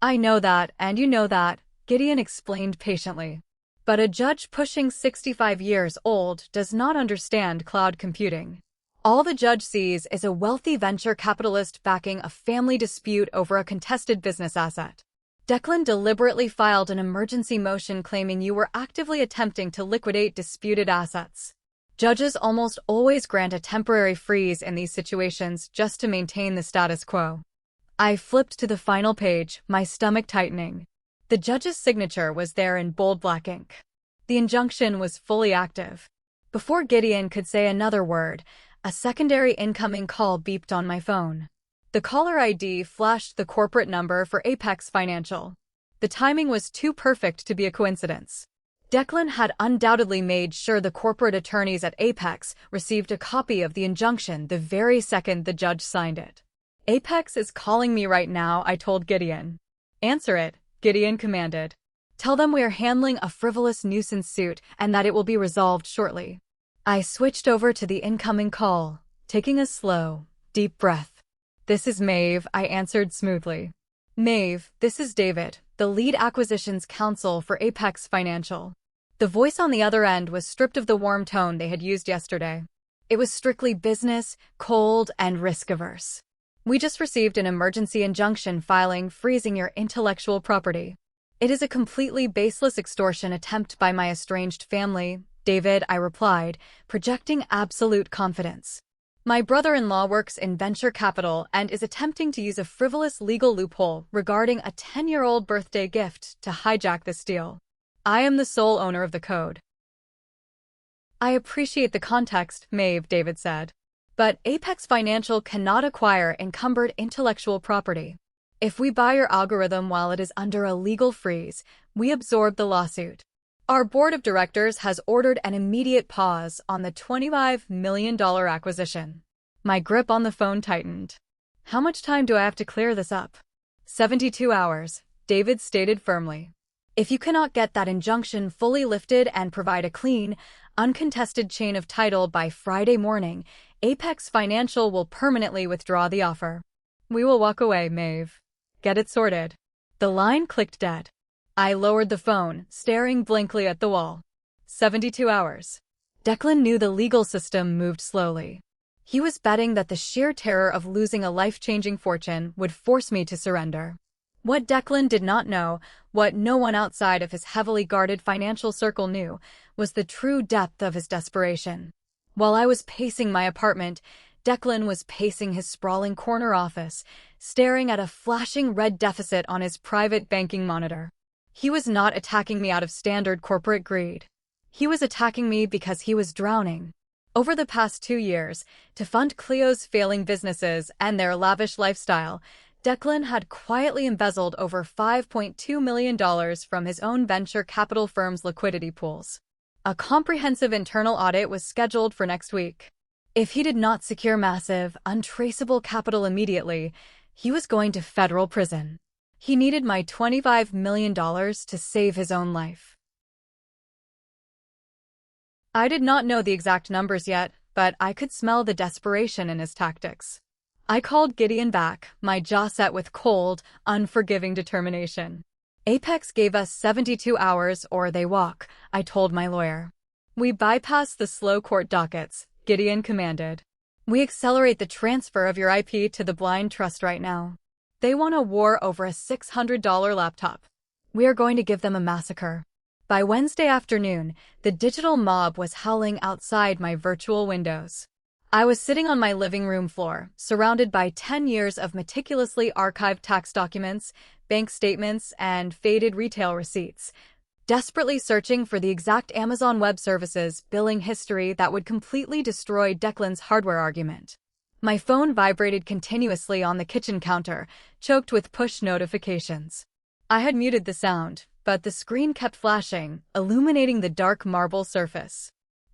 I know that, and you know that, Gideon explained patiently. But a judge pushing 65 years old does not understand cloud computing. All the judge sees is a wealthy venture capitalist backing a family dispute over a contested business asset. Declan deliberately filed an emergency motion claiming you were actively attempting to liquidate disputed assets. Judges almost always grant a temporary freeze in these situations just to maintain the status quo. I flipped to the final page, my stomach tightening. The judge's signature was there in bold black ink. The injunction was fully active. Before Gideon could say another word, a secondary incoming call beeped on my phone. The caller ID flashed the corporate number for Apex Financial. The timing was too perfect to be a coincidence. Declan had undoubtedly made sure the corporate attorneys at Apex received a copy of the injunction the very second the judge signed it. Apex is calling me right now, I told Gideon. Answer it, Gideon commanded. Tell them we are handling a frivolous nuisance suit and that it will be resolved shortly. I switched over to the incoming call, taking a slow, deep breath. This is Maeve, I answered smoothly. Maeve, this is David, the lead acquisitions counsel for Apex Financial. The voice on the other end was stripped of the warm tone they had used yesterday. It was strictly business, cold, and risk-averse. We just received an emergency injunction filing freezing your intellectual property. It is a completely baseless extortion attempt by my estranged family, David, I replied, projecting absolute confidence. My brother-in-law works in venture capital and is attempting to use a frivolous legal loophole regarding a 10-year-old birthday gift to hijack this deal. I am the sole owner of the code. I appreciate the context, Maeve, David said. But Apex Financial cannot acquire encumbered intellectual property. If we buy your algorithm while it is under a legal freeze, we absorb the lawsuit. Our board of directors has ordered an immediate pause on the $25 million acquisition. My grip on the phone tightened. How much time do I have to clear this up? 72 hours, David stated firmly. If you cannot get that injunction fully lifted and provide a clean, uncontested chain of title by Friday morning, Apex Financial will permanently withdraw the offer. We will walk away, Maeve. Get it sorted. The line clicked dead. I lowered the phone, staring blankly at the wall. 72 hours. Declan knew the legal system moved slowly. He was betting that the sheer terror of losing a life-changing fortune would force me to surrender. What Declan did not know, what no one outside of his heavily guarded financial circle knew, was the true depth of his desperation. While I was pacing my apartment, Declan was pacing his sprawling corner office, staring at a flashing red deficit on his private banking monitor. He was not attacking me out of standard corporate greed. He was attacking me because he was drowning. Over the past 2 years, to fund Cleo's failing businesses and their lavish lifestyle, Declan had quietly embezzled over $5.2 million from his own venture capital firm's liquidity pools. A comprehensive internal audit was scheduled for next week. If he did not secure massive, untraceable capital immediately, he was going to federal prison. He needed my $25 million to save his own life. I did not know the exact numbers yet, but I could smell the desperation in his tactics. I called Gideon back, my jaw set with cold, unforgiving determination. Apex gave us 72 hours or they walk, I told my lawyer. We bypass the slow court dockets, Gideon commanded. We accelerate the transfer of your IP to the blind trust right now. They won a war over a $600 laptop. We are going to give them a massacre. By Wednesday afternoon, the digital mob was howling outside my virtual windows. I was sitting on my living room floor, surrounded by 10 years of meticulously archived tax documents, bank statements, and faded retail receipts, desperately searching for the exact Amazon Web Services billing history that would completely destroy Declan's hardware argument. My phone vibrated continuously on the kitchen counter, choked with push notifications. I had muted the sound, but the screen kept flashing, illuminating the dark marble surface.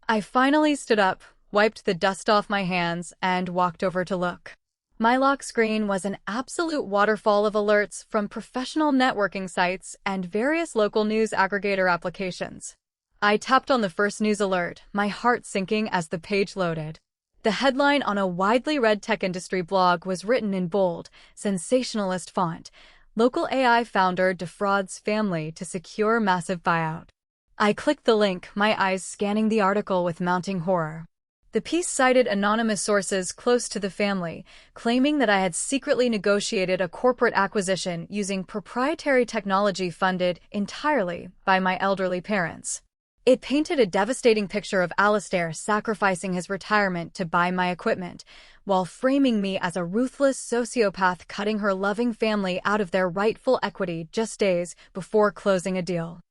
I finally stood up, wiped the dust off my hands, and walked over to look. My lock screen was an absolute waterfall of alerts from professional networking sites and various local news aggregator applications. I tapped on the first news alert, my heart sinking as the page loaded. The headline on a widely read tech industry blog was written in bold, sensationalist font: "Local AI founder defrauds family to secure massive buyout." I clicked the link, my eyes scanning the article with mounting horror. The piece cited anonymous sources close to the family, claiming that I had secretly negotiated a corporate acquisition using proprietary technology funded entirely by my elderly parents. It painted a devastating picture of Alistair sacrificing his retirement to buy my equipment, while framing me as a ruthless sociopath cutting her loving family out of their rightful equity just days before closing a deal.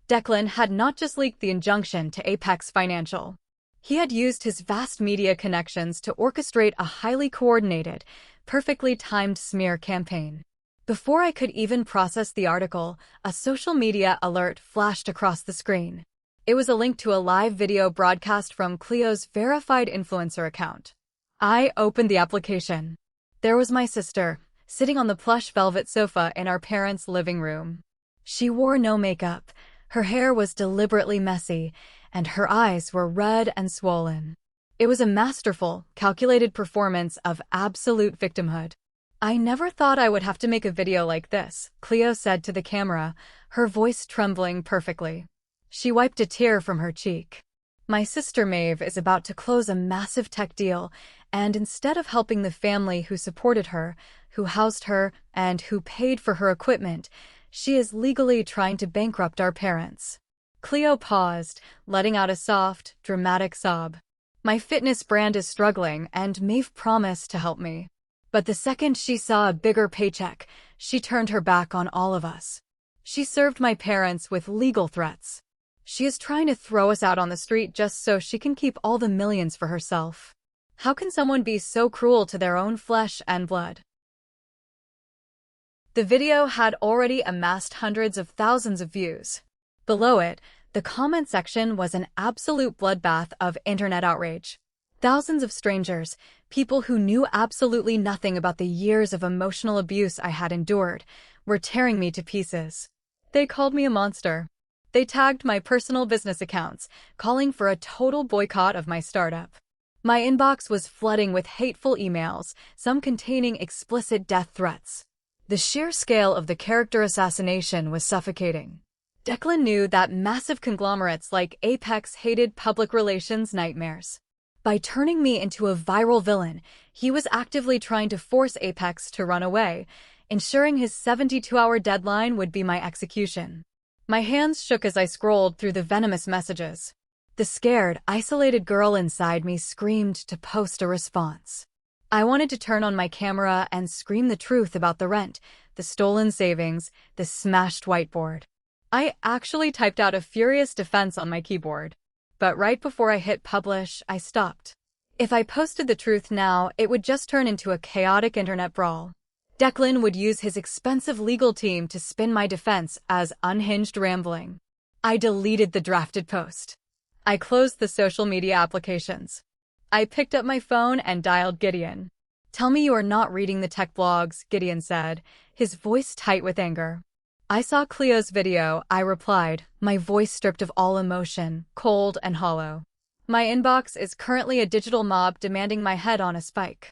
Declan had not just leaked the injunction to Apex Financial. He had used his vast media connections to orchestrate a highly coordinated, perfectly timed smear campaign. Before I could even process the article, a social media alert flashed across the screen. It was a link to a live video broadcast from Cleo's verified influencer account. I opened the application. There was my sister, sitting on the plush velvet sofa in our parents' living room. She wore no makeup, her hair was deliberately messy, and her eyes were red and swollen. It was a masterful, calculated performance of absolute victimhood. "I never thought I would have to make a video like this," Cleo said to the camera, her voice trembling perfectly. She wiped a tear from her cheek. "My sister Maeve is about to close a massive tech deal, and instead of helping the family who supported her, who housed her, and who paid for her equipment, she is legally trying to bankrupt our parents." Cleo paused, letting out a soft, dramatic sob. "My fitness brand is struggling, and Maeve promised to help me. But the second she saw a bigger paycheck, she turned her back on all of us. She served my parents with legal threats. She is trying to throw us out on the street just so she can keep all the millions for herself. How can someone be so cruel to their own flesh and blood?" The video had already amassed hundreds of thousands of views. Below it, the comment section was an absolute bloodbath of internet outrage. Thousands of strangers, people who knew absolutely nothing about the years of emotional abuse I had endured, were tearing me to pieces. They called me a monster. They tagged my personal business accounts, calling for a total boycott of my startup. My inbox was flooding with hateful emails, some containing explicit death threats. The sheer scale of the character assassination was suffocating. Declan knew that massive conglomerates like Apex hated public relations nightmares. By turning me into a viral villain, he was actively trying to force Apex to run away, ensuring his 72-hour deadline would be my execution. My hands shook as I scrolled through the venomous messages. The scared, isolated girl inside me screamed to post a response. I wanted to turn on my camera and scream the truth about the rent, the stolen savings, the smashed whiteboard. I actually typed out a furious defense on my keyboard. But right before I hit publish, I stopped. If I posted the truth now, it would just turn into a chaotic internet brawl. Declan would use his expensive legal team to spin my defense as unhinged rambling. I deleted the drafted post. I closed the social media applications. I picked up my phone and dialed Gideon. "Tell me you are not reading the tech blogs," Gideon said, his voice tight with anger. "I saw Cleo's video," I replied, my voice stripped of all emotion, cold and hollow. "My inbox is currently a digital mob demanding my head on a spike."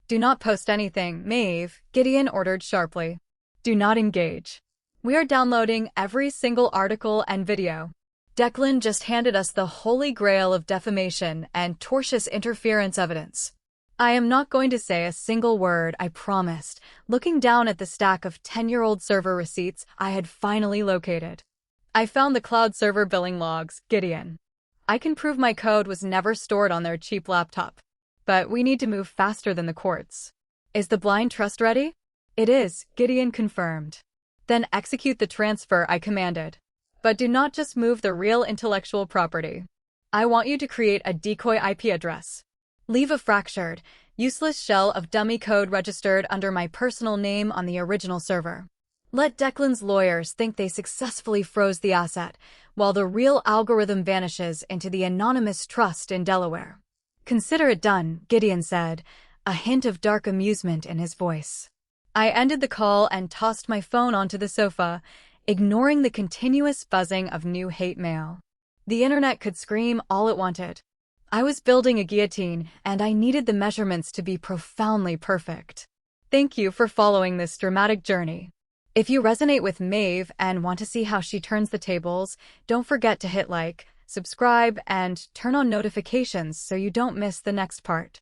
"Do not post anything, Maeve," Gideon ordered sharply. "Do not engage. We are downloading every single article and video." Declan just handed us the holy grail of defamation and tortious interference evidence. "I am not going to say a single word," I promised, looking down at the stack of 10-year-old server receipts I had finally located. "I found the cloud server billing logs, Gideon. I can prove my code was never stored on their cheap laptop. But we need to move faster than the courts." "Is the blind trust ready?" "It is," Gideon confirmed. "Then execute the transfer," I commanded. "But do not just move the real intellectual property. I want you to create a decoy IP address. Leave a fractured, useless shell of dummy code registered under my personal name on the original server. Let Declan's lawyers think they successfully froze the asset, while the real algorithm vanishes into the anonymous trust in Delaware." "Consider it done," Gideon said, a hint of dark amusement in his voice. I ended the call and tossed my phone onto the sofa, ignoring the continuous buzzing of new hate mail. The internet could scream all it wanted. I was building a guillotine, and I needed the measurements to be profoundly perfect. Thank you for following this dramatic journey. If you resonate with Maeve and want to see how she turns the tables, don't forget to hit like, subscribe, and turn on notifications so you don't miss the next part.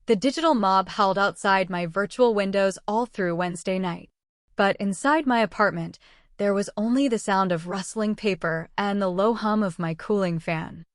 The digital mob howled outside my virtual windows all through Wednesday night. But inside my apartment, there was only the sound of rustling paper and the low hum of my cooling fan.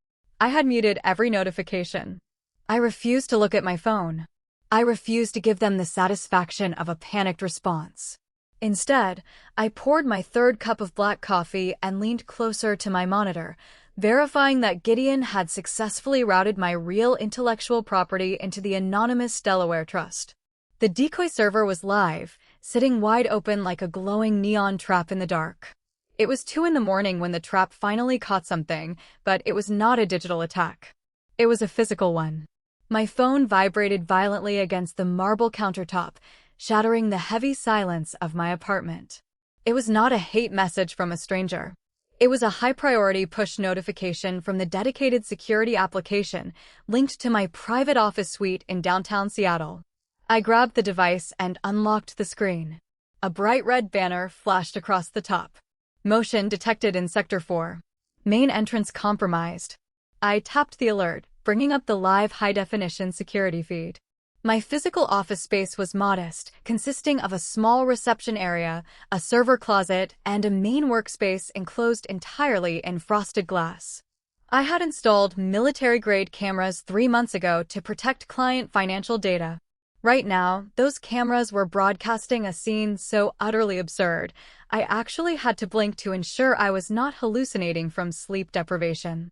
I had muted every notification. I refused to look at my phone. I refused to give them the satisfaction of a panicked response. Instead, I poured my third cup of black coffee and leaned closer to my monitor, verifying that Gideon had successfully routed my real intellectual property into the anonymous Delaware Trust. The decoy server was live, sitting wide open like a glowing neon trap in the dark. It was 2 a.m. when the trap finally caught something, but it was not a digital attack. It was a physical one. My phone vibrated violently against the marble countertop, shattering the heavy silence of my apartment. It was not a hate message from a stranger. It was a high-priority push notification from the dedicated security application linked to my private office suite in downtown Seattle. I grabbed the device and unlocked the screen. A bright red banner flashed across the top. "Motion detected in Sector 4. Main entrance compromised." I tapped the alert, bringing up the live high-definition security feed. My physical office space was modest, consisting of a small reception area, a server closet, and a main workspace enclosed entirely in frosted glass. I had installed military-grade cameras 3 months ago to protect client financial data. Right now, those cameras were broadcasting a scene so utterly absurd, I actually had to blink to ensure I was not hallucinating from sleep deprivation.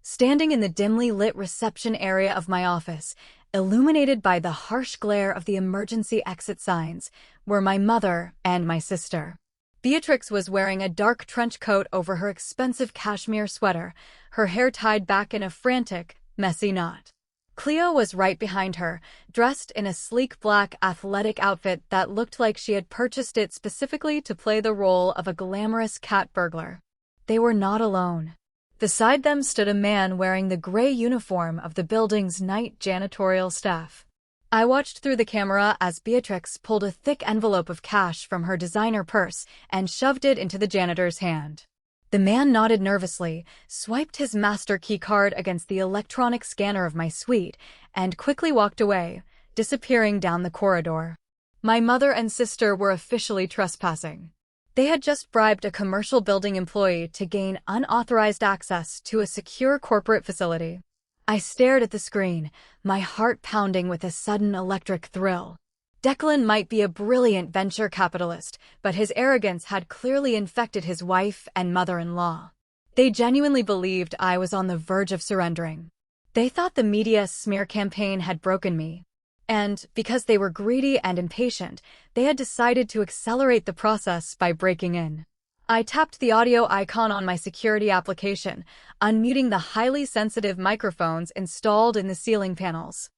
Standing in the dimly lit reception area of my office, illuminated by the harsh glare of the emergency exit signs, were my mother and my sister. Beatrix was wearing a dark trench coat over her expensive cashmere sweater, her hair tied back in a frantic, messy knot. Cleo was right behind her, dressed in a sleek black athletic outfit that looked like she had purchased it specifically to play the role of a glamorous cat burglar. They were not alone. Beside them stood a man wearing the gray uniform of the building's night janitorial staff. I watched through the camera as Beatrix pulled a thick envelope of cash from her designer purse and shoved it into the janitor's hand. The man nodded nervously, swiped his master key card against the electronic scanner of my suite, and quickly walked away, disappearing down the corridor. My mother and sister were officially trespassing. They had just bribed a commercial building employee to gain unauthorized access to a secure corporate facility. I stared at the screen, my heart pounding with a sudden electric thrill. Declan might be a brilliant venture capitalist, but his arrogance had clearly infected his wife and mother-in-law. They genuinely believed I was on the verge of surrendering. They thought the media smear campaign had broken me. And, because they were greedy and impatient, they had decided to accelerate the process by breaking in. I tapped the audio icon on my security application, unmuting the highly sensitive microphones installed in the ceiling panels.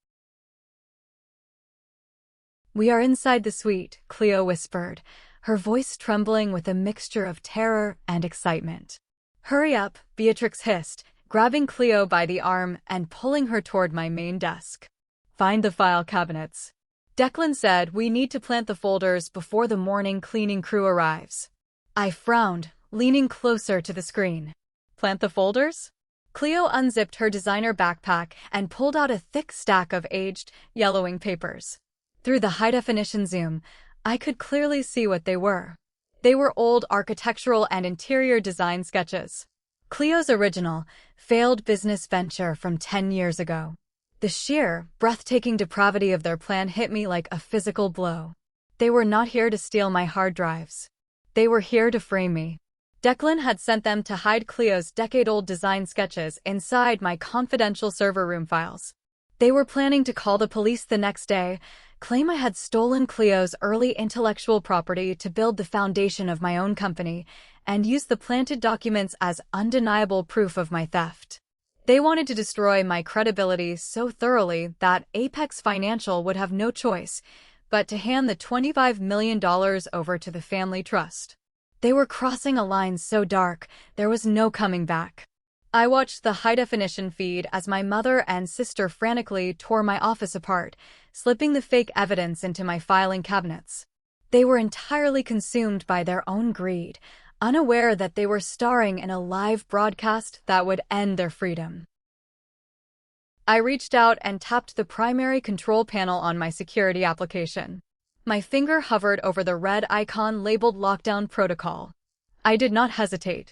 "We are inside the suite," Cleo whispered, her voice trembling with a mixture of terror and excitement. "Hurry up," Beatrix hissed, grabbing Cleo by the arm and pulling her toward my main desk. "Find the file cabinets." Declan said, "We need to plant the folders before the morning cleaning crew arrives." I frowned, leaning closer to the screen. "Plant the folders?" Cleo unzipped her designer backpack and pulled out a thick stack of aged, yellowing papers. Through the high-definition zoom, I could clearly see what they were. They were old architectural and interior design sketches. Cleo's original, failed business venture from 10 years ago. The sheer, breathtaking depravity of their plan hit me like a physical blow. They were not here to steal my hard drives. They were here to frame me. Declan had sent them to hide Cleo's decade-old design sketches inside my confidential server room files. They were planning to call the police the next day, claim I had stolen Cleo's early intellectual property to build the foundation of my own company, and use the planted documents as undeniable proof of my theft. They wanted to destroy my credibility so thoroughly that Apex Financial would have no choice but to hand the $25 million over to the family trust. They were crossing a line so dark, there was no coming back. I watched the high-definition feed as my mother and sister frantically tore my office apart, slipping the fake evidence into my filing cabinets. They were entirely consumed by their own greed, unaware that they were starring in a live broadcast that would end their freedom. I reached out and tapped the primary control panel on my security application. My finger hovered over the red icon labeled Lockdown Protocol. I did not hesitate.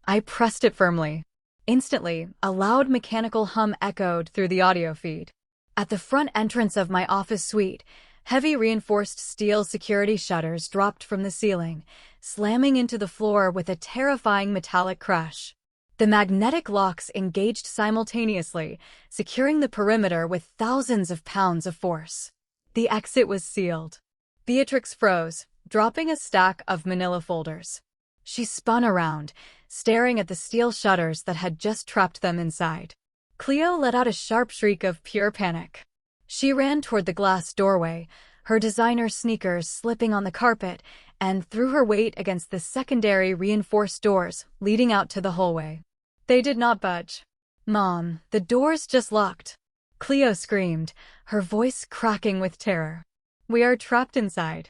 I pressed it firmly. Instantly, a loud mechanical hum echoed through the audio feed. At the front entrance of my office suite, heavy reinforced steel security shutters dropped from the ceiling, slamming into the floor with a terrifying metallic crash. The magnetic locks engaged simultaneously, securing the perimeter with thousands of pounds of force. The exit was sealed. Beatrix froze, dropping a stack of manila folders. She spun around, staring at the steel shutters that had just trapped them inside. Cleo let out a sharp shriek of pure panic. She ran toward the glass doorway, her designer sneakers slipping on the carpet, and threw her weight against the secondary reinforced doors leading out to the hallway. They did not budge. "Mom, the door's just locked," Cleo screamed, her voice cracking with terror. "We are trapped inside."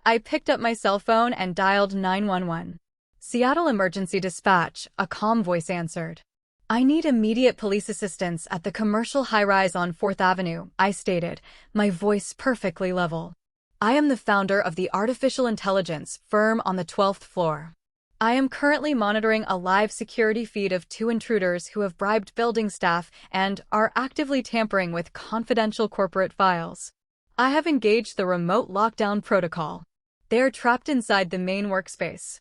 I picked up my cell phone and dialed 911. "Seattle Emergency Dispatch," a calm voice answered. "I need immediate police assistance at the commercial high-rise on 4th Avenue, I stated, my voice perfectly level. "I am the founder of the artificial intelligence firm on the 12th floor. I am currently monitoring a live security feed of 2 intruders who have bribed building staff and are actively tampering with confidential corporate files. I have engaged the remote lockdown protocol. They are trapped inside the main workspace."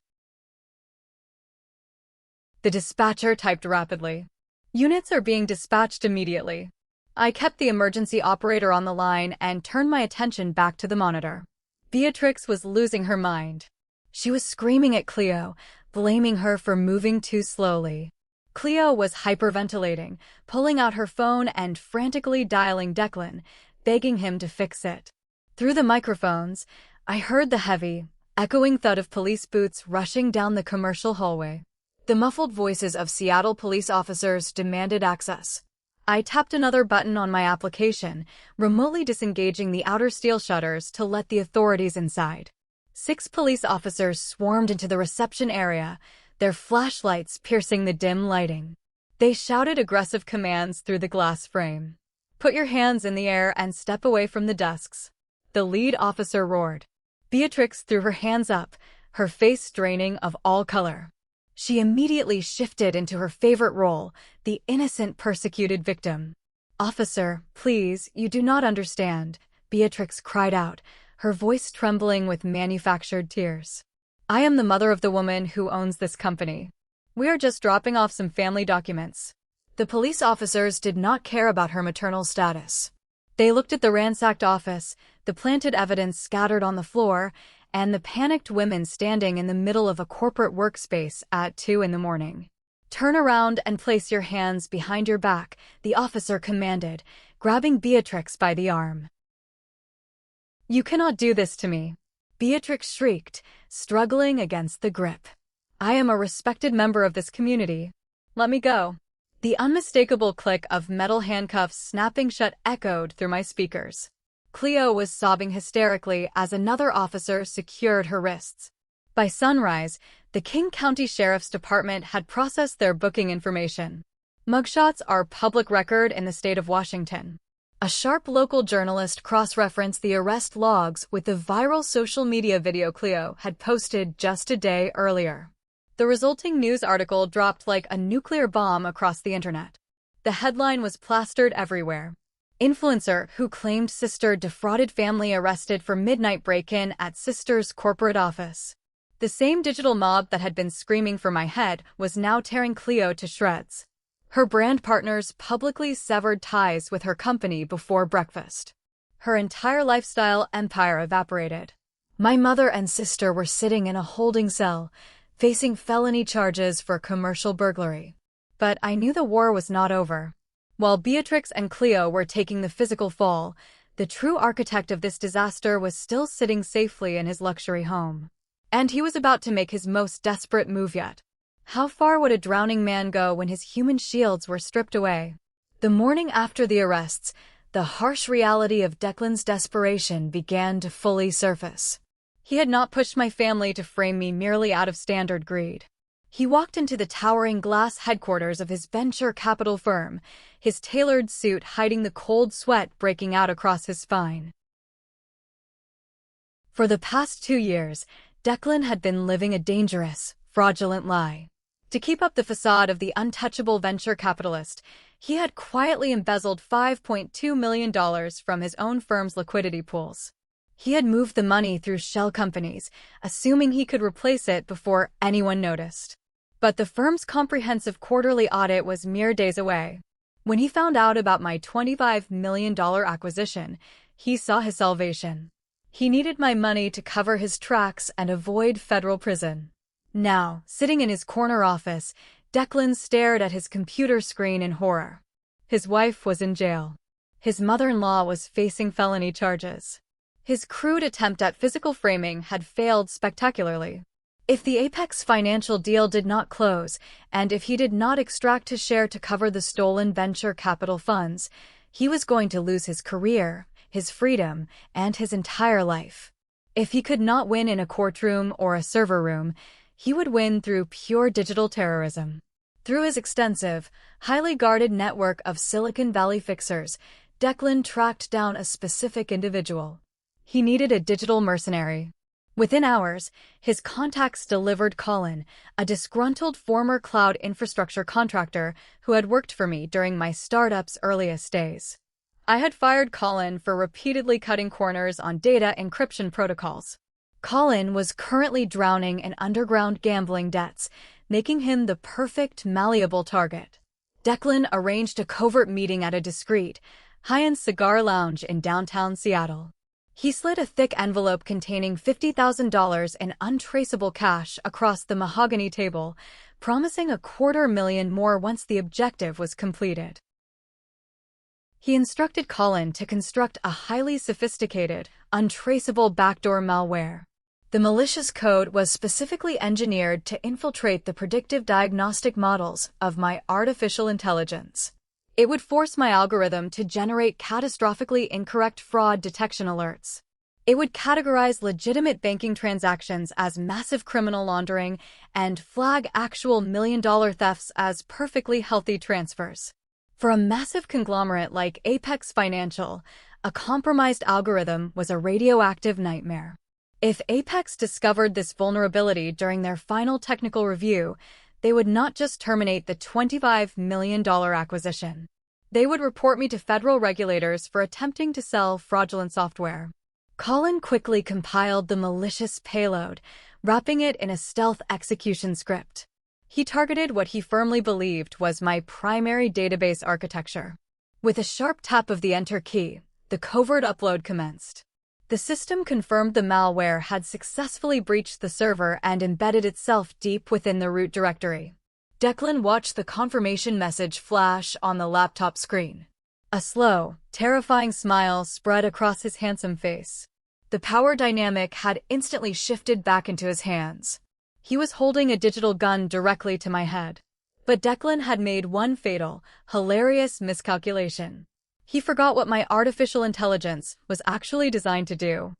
The dispatcher typed rapidly. "Units are being dispatched immediately." I kept the emergency operator on the line and turned my attention back to the monitor. Beatrix was losing her mind. She was screaming at Cleo, blaming her for moving too slowly. Cleo was hyperventilating, pulling out her phone and frantically dialing Declan, begging him to fix it. Through the microphones, I heard the heavy, echoing thud of police boots rushing down the commercial hallway. The muffled voices of Seattle police officers demanded access. I tapped another button on my application, remotely disengaging the outer steel shutters to let the authorities inside. 6 police officers swarmed into the reception area, their flashlights piercing the dim lighting. They shouted aggressive commands through the glass frame. "Put your hands in the air and step away from the desks," the lead officer roared. Beatrix threw her hands up, her face draining of all color. She immediately shifted into her favorite role, the innocent persecuted victim. "Officer, please, you do not understand," Beatrix cried out, her voice trembling with manufactured tears. "I am the mother of the woman who owns this company. We are just dropping off some family documents." The police officers did not care about her maternal status. They looked at the ransacked office, the planted evidence scattered on the floor, and the panicked women standing in the middle of a corporate workspace at 2 in the morning. "Turn around and place your hands behind your back," the officer commanded, grabbing Beatrix by the arm. "You cannot do this to me," Beatrix shrieked, struggling against the grip. "I am a respected member of this community. Let me go." The unmistakable click of metal handcuffs snapping shut echoed through my speakers. Cleo was sobbing hysterically as another officer secured her wrists. By sunrise, the King County Sheriff's Department had processed their booking information. Mugshots are public record in the state of Washington. A sharp local journalist cross-referenced the arrest logs with the viral social media video Cleo had posted just a day earlier. The resulting news article dropped like a nuclear bomb across the internet. The headline was plastered everywhere. "Influencer who claimed sister defrauded family arrested for midnight break-in at sister's corporate office." The same digital mob that had been screaming for my head was now tearing Cleo to shreds. Her brand partners publicly severed ties with her company before breakfast. Her entire lifestyle empire evaporated. My mother and sister were sitting in a holding cell, facing felony charges for commercial burglary. But I knew the war was not over. While Beatrix and Cleo were taking the physical fall, the true architect of this disaster was still sitting safely in his luxury home. And he was about to make his most desperate move yet. How far would a drowning man go when his human shields were stripped away? The morning after the arrests, the harsh reality of Declan's desperation began to fully surface. He had not pushed my family to frame me merely out of standard greed. He walked into the towering glass headquarters of his venture capital firm, his tailored suit hiding the cold sweat breaking out across his spine. For the past 2 years, Declan had been living a dangerous, fraudulent lie. To keep up the facade of the untouchable venture capitalist, he had quietly embezzled $5.2 million from his own firm's liquidity pools. He had moved the money through shell companies, assuming he could replace it before anyone noticed. But the firm's comprehensive quarterly audit was mere days away. When he found out about my $25 million acquisition, he saw his salvation. He needed my money to cover his tracks and avoid federal prison. Now, sitting in his corner office, Declan stared at his computer screen in horror. His wife was in jail. His mother-in-law was facing felony charges. His crude attempt at physical framing had failed spectacularly. If the Apex financial deal did not close, and if he did not extract his share to cover the stolen venture capital funds, he was going to lose his career, his freedom, and his entire life. If he could not win in a courtroom or a server room, he would win through pure digital terrorism. Through his extensive, highly guarded network of Silicon Valley fixers, Declan tracked down a specific individual. He needed a digital mercenary. Within hours, his contacts delivered Colin, a disgruntled former cloud infrastructure contractor who had worked for me during my startup's earliest days. I had fired Colin for repeatedly cutting corners on data encryption protocols. Colin was currently drowning in underground gambling debts, making him the perfect malleable target. Declan arranged a covert meeting at a discreet, high-end cigar lounge in downtown Seattle. He slid a thick envelope containing $50,000 in untraceable cash across the mahogany table, promising $250,000 more once the objective was completed. He instructed Colin to construct a highly sophisticated, untraceable backdoor malware. The malicious code was specifically engineered to infiltrate the predictive diagnostic models of my artificial intelligence. It would force my algorithm to generate catastrophically incorrect fraud detection alerts. It would categorize legitimate banking transactions as massive criminal laundering and flag actual million-dollar thefts as perfectly healthy transfers. For a massive conglomerate like Apex Financial, a compromised algorithm was a radioactive nightmare. If Apex discovered this vulnerability during their final technical review, they would not just terminate the $25 million acquisition. They would report me to federal regulators for attempting to sell fraudulent software. Colin quickly compiled the malicious payload, wrapping it in a stealth execution script. He targeted what he firmly believed was my primary database architecture. With a sharp tap of the Enter key, the covert upload commenced. The system confirmed the malware had successfully breached the server and embedded itself deep within the root directory. Declan watched the confirmation message flash on the laptop screen. A slow, terrifying smile spread across his handsome face. The power dynamic had instantly shifted back into his hands. He was holding a digital gun directly to my head. But Declan had made one fatal, hilarious miscalculation. He forgot what my artificial intelligence was actually designed to do.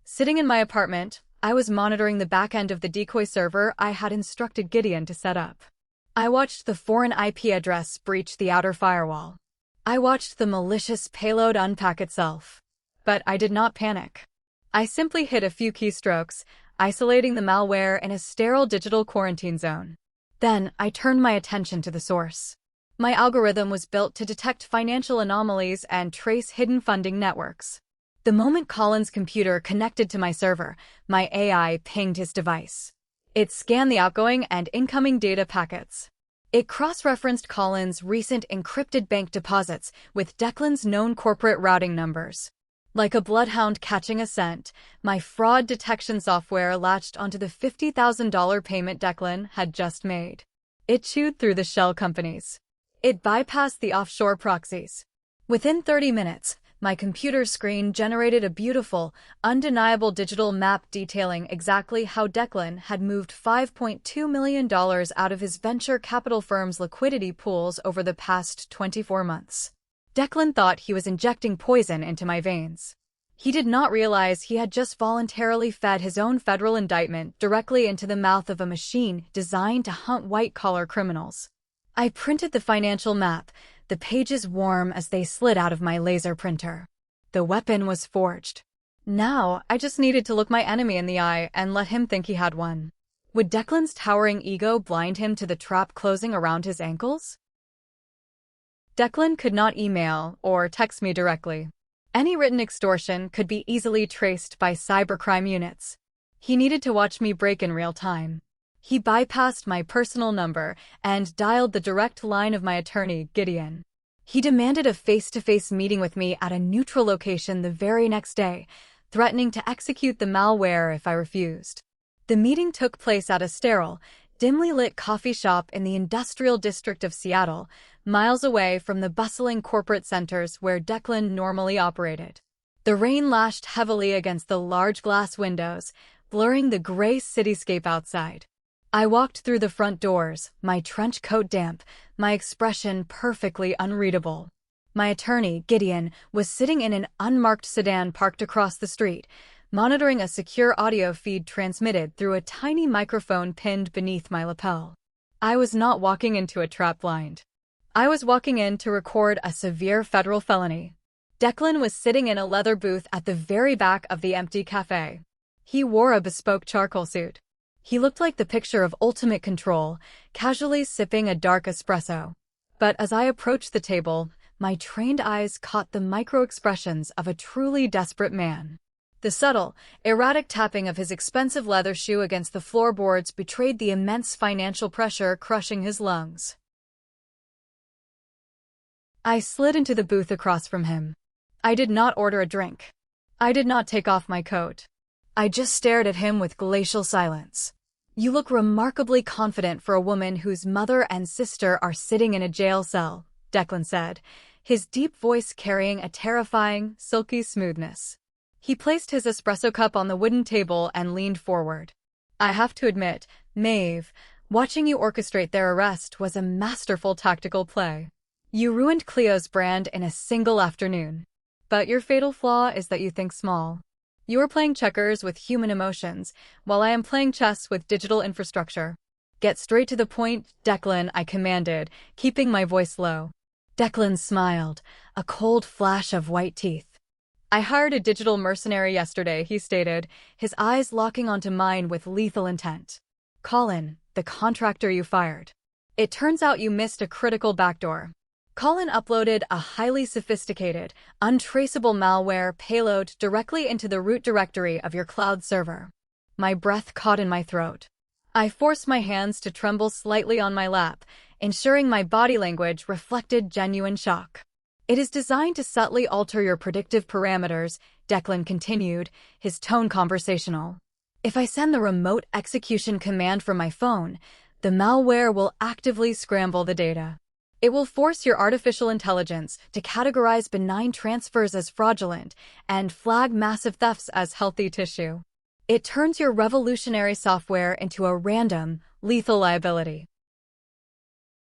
Sitting in my apartment, I was monitoring the back end of the decoy server I had instructed Gideon to set up. I watched the foreign IP address breach the outer firewall. I watched the malicious payload unpack itself. But I did not panic. I simply hit a few keystrokes, isolating the malware in a sterile digital quarantine zone. Then I turned my attention to the source. My algorithm was built to detect financial anomalies and trace hidden funding networks. The moment Colin's computer connected to my server, my AI pinged his device. It scanned the outgoing and incoming data packets. It cross-referenced Colin's recent encrypted bank deposits with Declan's known corporate routing numbers. Like a bloodhound catching a scent, my fraud detection software latched onto the $50,000 payment Declan had just made. It chewed through the shell companies. It bypassed the offshore proxies. Within 30 minutes, my computer screen generated a beautiful, undeniable digital map detailing exactly how Declan had moved $5.2 million out of his venture capital firm's liquidity pools over the past 24 months. Declan thought he was injecting poison into my veins. He did not realize he had just voluntarily fed his own federal indictment directly into the mouth of a machine designed to hunt white-collar criminals. I printed the financial map, the pages warm as they slid out of my laser printer. The weapon was forged. Now, I just needed to look my enemy in the eye and let him think he had won. Would Declan's towering ego blind him to the trap closing around his ankles? Declan could not email or text me directly. Any written extortion could be easily traced by cybercrime units. He needed to watch me break in real time. He bypassed my personal number and dialed the direct line of my attorney, Gideon. He demanded a face-to-face meeting with me at a neutral location the very next day, threatening to execute the malware if I refused. The meeting took place at a sterile, dimly lit coffee shop in the industrial district of Seattle, miles away from the bustling corporate centers where Declan normally operated. The rain lashed heavily against the large glass windows, blurring the gray cityscape outside. I walked through the front doors, my trench coat damp, my expression perfectly unreadable. My attorney, Gideon, was sitting in an unmarked sedan parked across the street, monitoring a secure audio feed transmitted through a tiny microphone pinned beneath my lapel. I was not walking into a trap blind. I was walking in to record a severe federal felony. Declan was sitting in a leather booth at the very back of the empty cafe. He wore a bespoke charcoal suit. He looked like the picture of ultimate control, casually sipping a dark espresso. But as I approached the table, my trained eyes caught the micro-expressions of a truly desperate man. The subtle, erratic tapping of his expensive leather shoe against the floorboards betrayed the immense financial pressure crushing his lungs. I slid into the booth across from him. I did not order a drink. I did not take off my coat. I just stared at him with glacial silence. "You look remarkably confident for a woman whose mother and sister are sitting in a jail cell," Declan said, his deep voice carrying a terrifying, silky smoothness. He placed his espresso cup on the wooden table and leaned forward. "I have to admit, Maeve, Watching you orchestrate their arrest was a masterful tactical play. You ruined Cleo's brand in a single afternoon. But your fatal flaw is that you think small. You are playing checkers with human emotions, while I am playing chess with digital infrastructure. Get straight to the point, Declan, I commanded, keeping my voice low. Declan smiled, a cold flash of white teeth. I hired a digital mercenary yesterday, he stated, his eyes locking onto mine with lethal intent. Colin, the contractor you fired. It turns out you missed a critical backdoor. Colin uploaded a highly sophisticated, untraceable malware payload directly into the root directory of your cloud server. My breath caught in my throat. I forced my hands to tremble slightly on my lap, ensuring my body language reflected genuine shock. It is designed to subtly alter your predictive parameters, Declan continued, his tone conversational. If I send the remote execution command from my phone, the malware will actively scramble the data. It will force your artificial intelligence to categorize benign transfers as fraudulent and flag massive thefts as healthy tissue. It turns your revolutionary software into a random, lethal liability.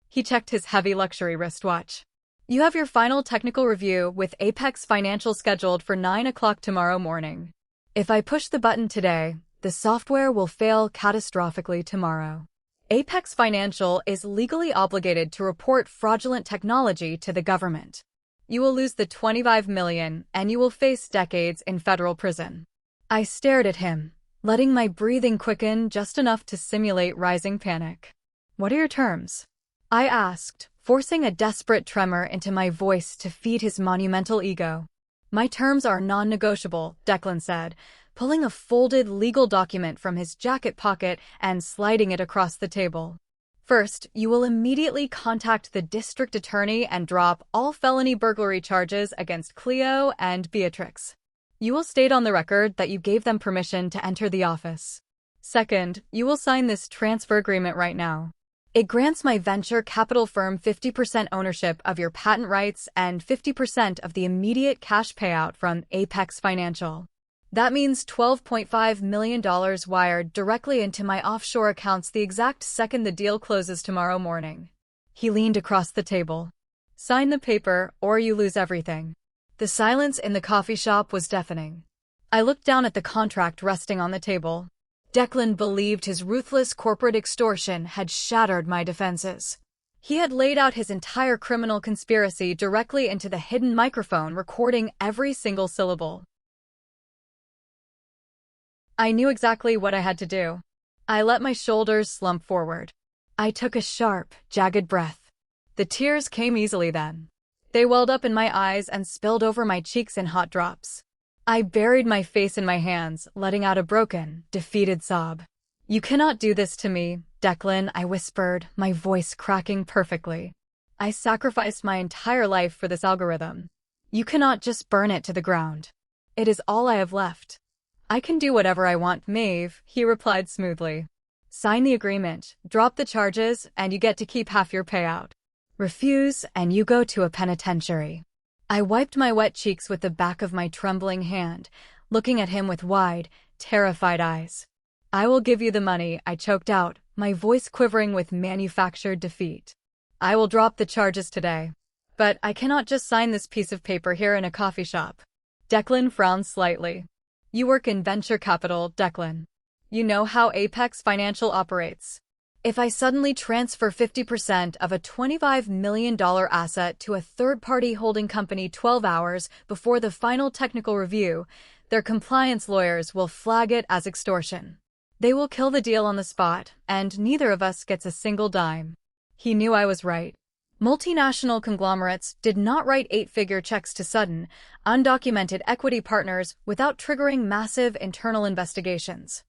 He checked his heavy luxury wristwatch. You have your final technical review with Apex Financial scheduled for 9 o'clock tomorrow morning. If I push the button today, the software will fail catastrophically tomorrow. Apex Financial is legally obligated to report fraudulent technology to the government. You will lose the $25 million and you will face decades in federal prison. I stared at him, letting my breathing quicken just enough to simulate rising panic. What are your terms? I asked, forcing a desperate tremor into my voice to feed his monumental ego. My terms are non-negotiable, Declan said, pulling a folded legal document from his jacket pocket and sliding it across the table. First, you will immediately contact the district attorney and drop all felony burglary charges against Cleo and Beatrix. You will state on the record that you gave them permission to enter the office. Second, you will sign this transfer agreement right now. It grants my venture capital firm 50% ownership of your patent rights and 50% of the immediate cash payout from Apex Financial. That means $12.5 million wired directly into my offshore accounts the exact second the deal closes tomorrow morning. He leaned across the table. Sign the paper, or you lose everything. The silence in the coffee shop was deafening. I looked down at the contract resting on the table. Declan believed his ruthless corporate extortion had shattered my defenses. He had laid out his entire criminal conspiracy directly into the hidden microphone recording every single syllable. I knew exactly what I had to do. I let my shoulders slump forward. I took a sharp, jagged breath. The tears came easily then. They welled up in my eyes and spilled over my cheeks in hot drops. I buried my face in my hands, letting out a broken, defeated sob. You cannot do this to me, Declan, I whispered, my voice cracking perfectly. I sacrificed my entire life for this algorithm. You cannot just burn it to the ground. It is all I have left. I can do whatever I want, Maeve, he replied smoothly. Sign the agreement, drop the charges, and you get to keep half your payout. Refuse, and you go to a penitentiary. I wiped my wet cheeks with the back of my trembling hand, looking at him with wide, terrified eyes. I will give you the money, I choked out, my voice quivering with manufactured defeat. I will drop the charges today. But I cannot just sign this piece of paper here in a coffee shop. Declan frowned slightly. You work in venture capital, Declan. You know how Apex Financial operates. If I suddenly transfer 50% of a $25 million asset to a third-party holding company 12 hours before the final technical review, their compliance lawyers will flag it as extortion. They will kill the deal on the spot, and neither of us gets a single dime. He knew I was right. Multinational conglomerates did not write 8-figure checks to sudden, undocumented equity partners without triggering massive internal investigations.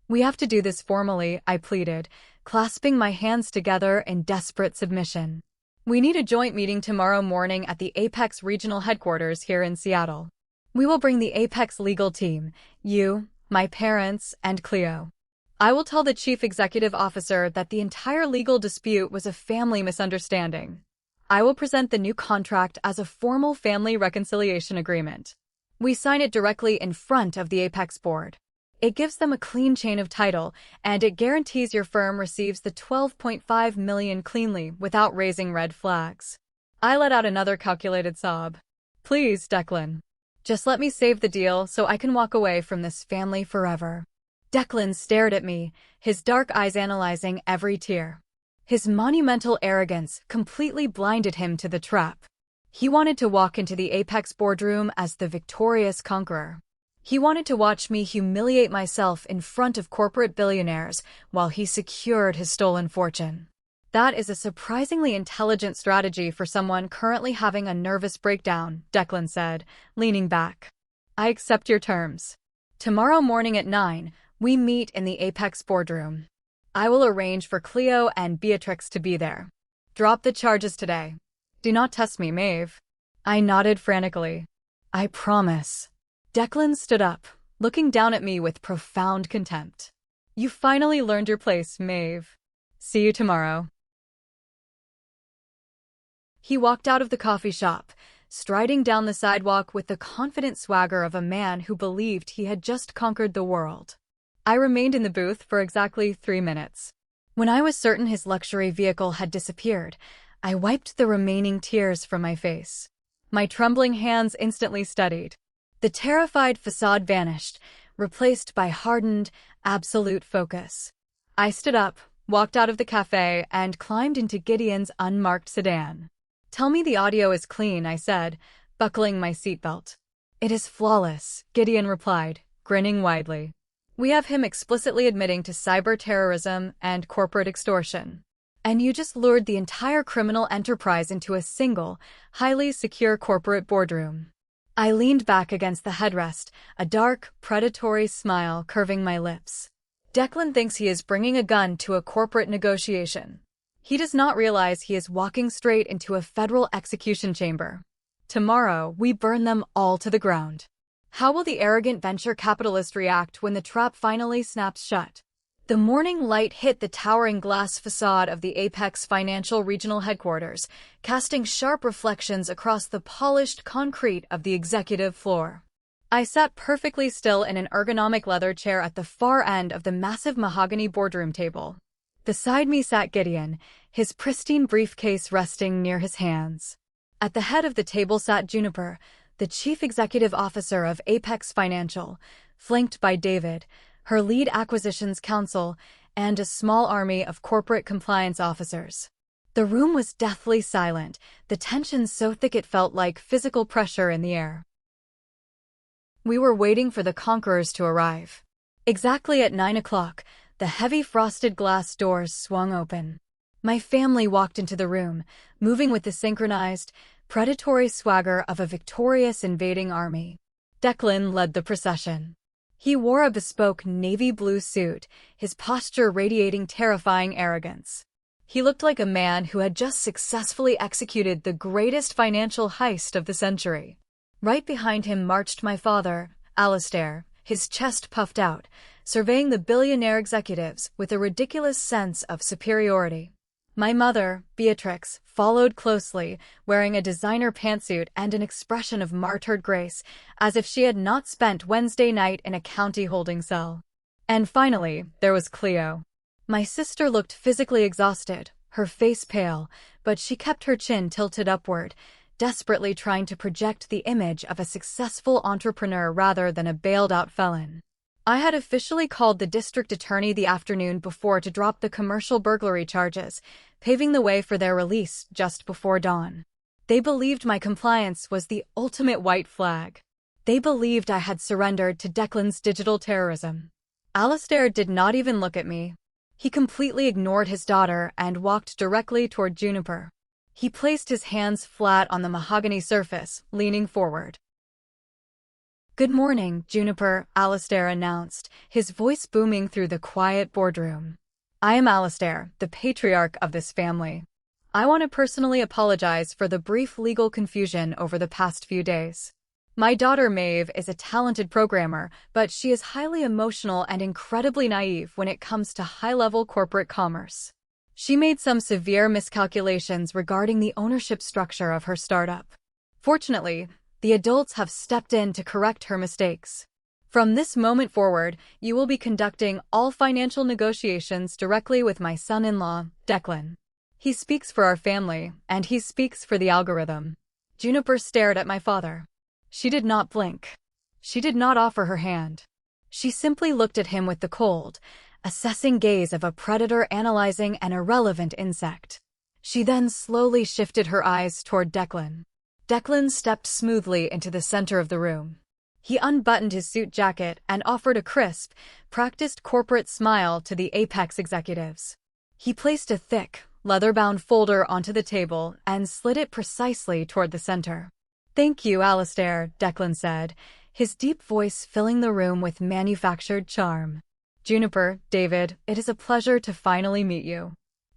We have to do this formally, I pleaded, clasping my hands together in desperate submission. We need a joint meeting tomorrow morning at the Apex Regional Headquarters here in Seattle. We will bring the Apex legal team, you, my parents, and Cleo. I will tell the chief executive officer that the entire legal dispute was a family misunderstanding. I will present the new contract as a formal family reconciliation agreement. We sign it directly in front of the Apex board. It gives them a clean chain of title, and it guarantees your firm receives the $12.5 million cleanly without raising red flags. I let out another calculated sob. Please, Declan. Just let me save the deal so I can walk away from this family forever. Declan stared at me, his dark eyes analyzing every tear. His monumental arrogance completely blinded him to the trap. He wanted to walk into the Apex boardroom as the victorious conqueror. He wanted to watch me humiliate myself in front of corporate billionaires while he secured his stolen fortune. That is a surprisingly intelligent strategy for someone currently having a nervous breakdown, Declan said, leaning back. I accept your terms. Tomorrow morning at 9, we meet in the Apex boardroom. I will arrange for Cleo and Beatrix to be there. Drop the charges today. Do not test me, Maeve. I nodded frantically. I promise. Declan stood up, looking down at me with profound contempt. You finally learned your place, Maeve. See you tomorrow. He walked out of the coffee shop, striding down the sidewalk with the confident swagger of a man who believed he had just conquered the world. I remained in the booth for exactly 3 minutes. When I was certain his luxury vehicle had disappeared, I wiped the remaining tears from my face. My trembling hands instantly steadied. The terrified facade vanished, replaced by hardened, absolute focus. I stood up, walked out of the cafe, and climbed into Gideon's unmarked sedan. Tell me the audio is clean, I said, buckling my seatbelt. It is flawless, Gideon replied, grinning widely. We have him explicitly admitting to cyber-terrorism and corporate extortion. And you just lured the entire criminal enterprise into a single, highly secure corporate boardroom. I leaned back against the headrest, a dark, predatory smile curving my lips. Declan thinks he is bringing a gun to a corporate negotiation. He does not realize he is walking straight into a federal execution chamber. Tomorrow, we burn them all to the ground. How will the arrogant venture capitalist react when the trap finally snaps shut? The morning light hit the towering glass facade of the Apex Financial Regional Headquarters, casting sharp reflections across the polished concrete of the executive floor. I sat perfectly still in an ergonomic leather chair at the far end of the massive mahogany boardroom table. Beside me sat Gideon, his pristine briefcase resting near his hands. At the head of the table sat Juniper, the chief executive officer of Apex Financial, flanked by David, her lead acquisitions counsel, and a small army of corporate compliance officers. The room was deathly silent, the tension so thick it felt like physical pressure in the air. We were waiting for the conquerors to arrive. Exactly at 9 o'clock, the heavy frosted glass doors swung open. My family walked into the room, moving with the synchronized, predatory swagger of a victorious invading army. Declan led the procession. He wore a bespoke navy blue suit, his posture radiating terrifying arrogance. He looked like a man who had just successfully executed the greatest financial heist of the century. Right behind him marched my father, Alistair, his chest puffed out, surveying the billionaire executives with a ridiculous sense of superiority. My mother, Beatrix, followed closely, wearing a designer pantsuit and an expression of martyred grace, as if she had not spent Wednesday night in a county holding cell. And finally, there was Cleo. My sister looked physically exhausted, her face pale, but she kept her chin tilted upward, desperately trying to project the image of a successful entrepreneur rather than a bailed-out felon. I had officially called the district attorney the afternoon before to drop the commercial burglary charges, paving the way for their release just before dawn. They believed my compliance was the ultimate white flag. They believed I had surrendered to Declan's digital terrorism. Alistair did not even look at me. He completely ignored his daughter and walked directly toward Juniper. He placed his hands flat on the mahogany surface, leaning forward. "Good morning, Juniper," Alistair announced, his voice booming through the quiet boardroom. "I am Alistair, the patriarch of this family. I want to personally apologize for the brief legal confusion over the past few days. My daughter Maeve is a talented programmer, but she is highly emotional and incredibly naive when it comes to high-level corporate commerce. She made some severe miscalculations regarding the ownership structure of her startup. Fortunately, the adults have stepped in to correct her mistakes. From this moment forward, you will be conducting all financial negotiations directly with my son-in-law, Declan. He speaks for our family, and he speaks for the algorithm." Juniper stared at my father. She did not blink. She did not offer her hand. She simply looked at him with the cold, assessing gaze of a predator analyzing an irrelevant insect. She then slowly shifted her eyes toward Declan. Declan stepped smoothly into the center of the room. He unbuttoned his suit jacket and offered a crisp, practiced corporate smile to the Apex executives. He placed a thick, leather-bound folder onto the table and slid it precisely toward the center. "Thank you, Alistair," Declan said, his deep voice filling the room with manufactured charm. "Juniper, David, it is a pleasure to finally meet you.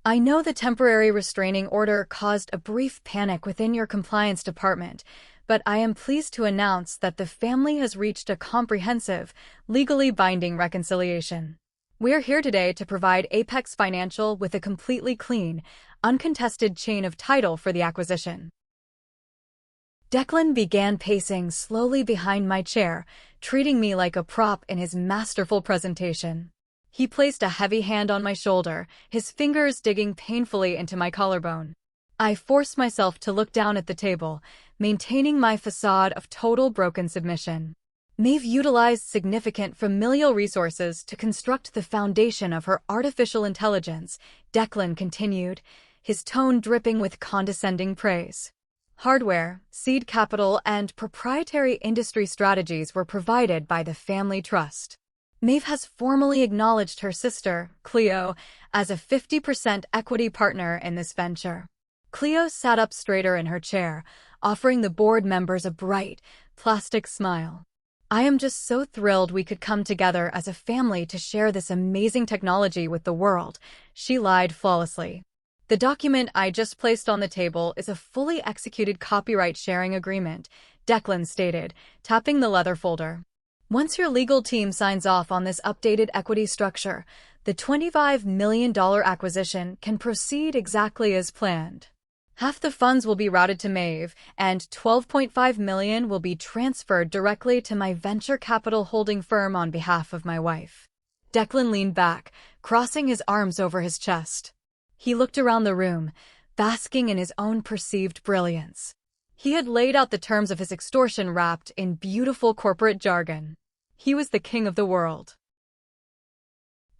I know the temporary restraining order caused a brief panic within your compliance department, but I am pleased to announce that the family has reached a comprehensive, legally binding reconciliation. We are here today to provide Apex Financial with a completely clean, uncontested chain of title for the acquisition." Declan began pacing slowly behind my chair, treating me like a prop in his masterful presentation. He placed a heavy hand on my shoulder, his fingers digging painfully into my collarbone. I forced myself to look down at the table, maintaining my facade of total broken submission. Maeve utilized significant familial resources to construct the foundation of her artificial intelligence, Declan continued, his tone dripping with condescending praise. Hardware, seed capital, and proprietary industry strategies were provided by the family trust. Maeve has formally acknowledged her sister, Cleo, as a 50% equity partner in this venture. Cleo sat up straighter in her chair, offering the board members a bright, plastic smile. "I am just so thrilled we could come together as a family to share this amazing technology with the world," she lied flawlessly. "The document I just placed on the table is a fully executed copyright sharing agreement," Declan stated, tapping the leather folder. "Once your legal team signs off on this updated equity structure, the $25 million acquisition can proceed exactly as planned. Half the funds will be routed to Maeve, and $12.5 million will be transferred directly to my venture capital holding firm on behalf of my wife." Declan leaned back, crossing his arms over his chest. He looked around the room, basking in his own perceived brilliance. He had laid out the terms of his extortion wrapped in beautiful corporate jargon. He was the king of the world.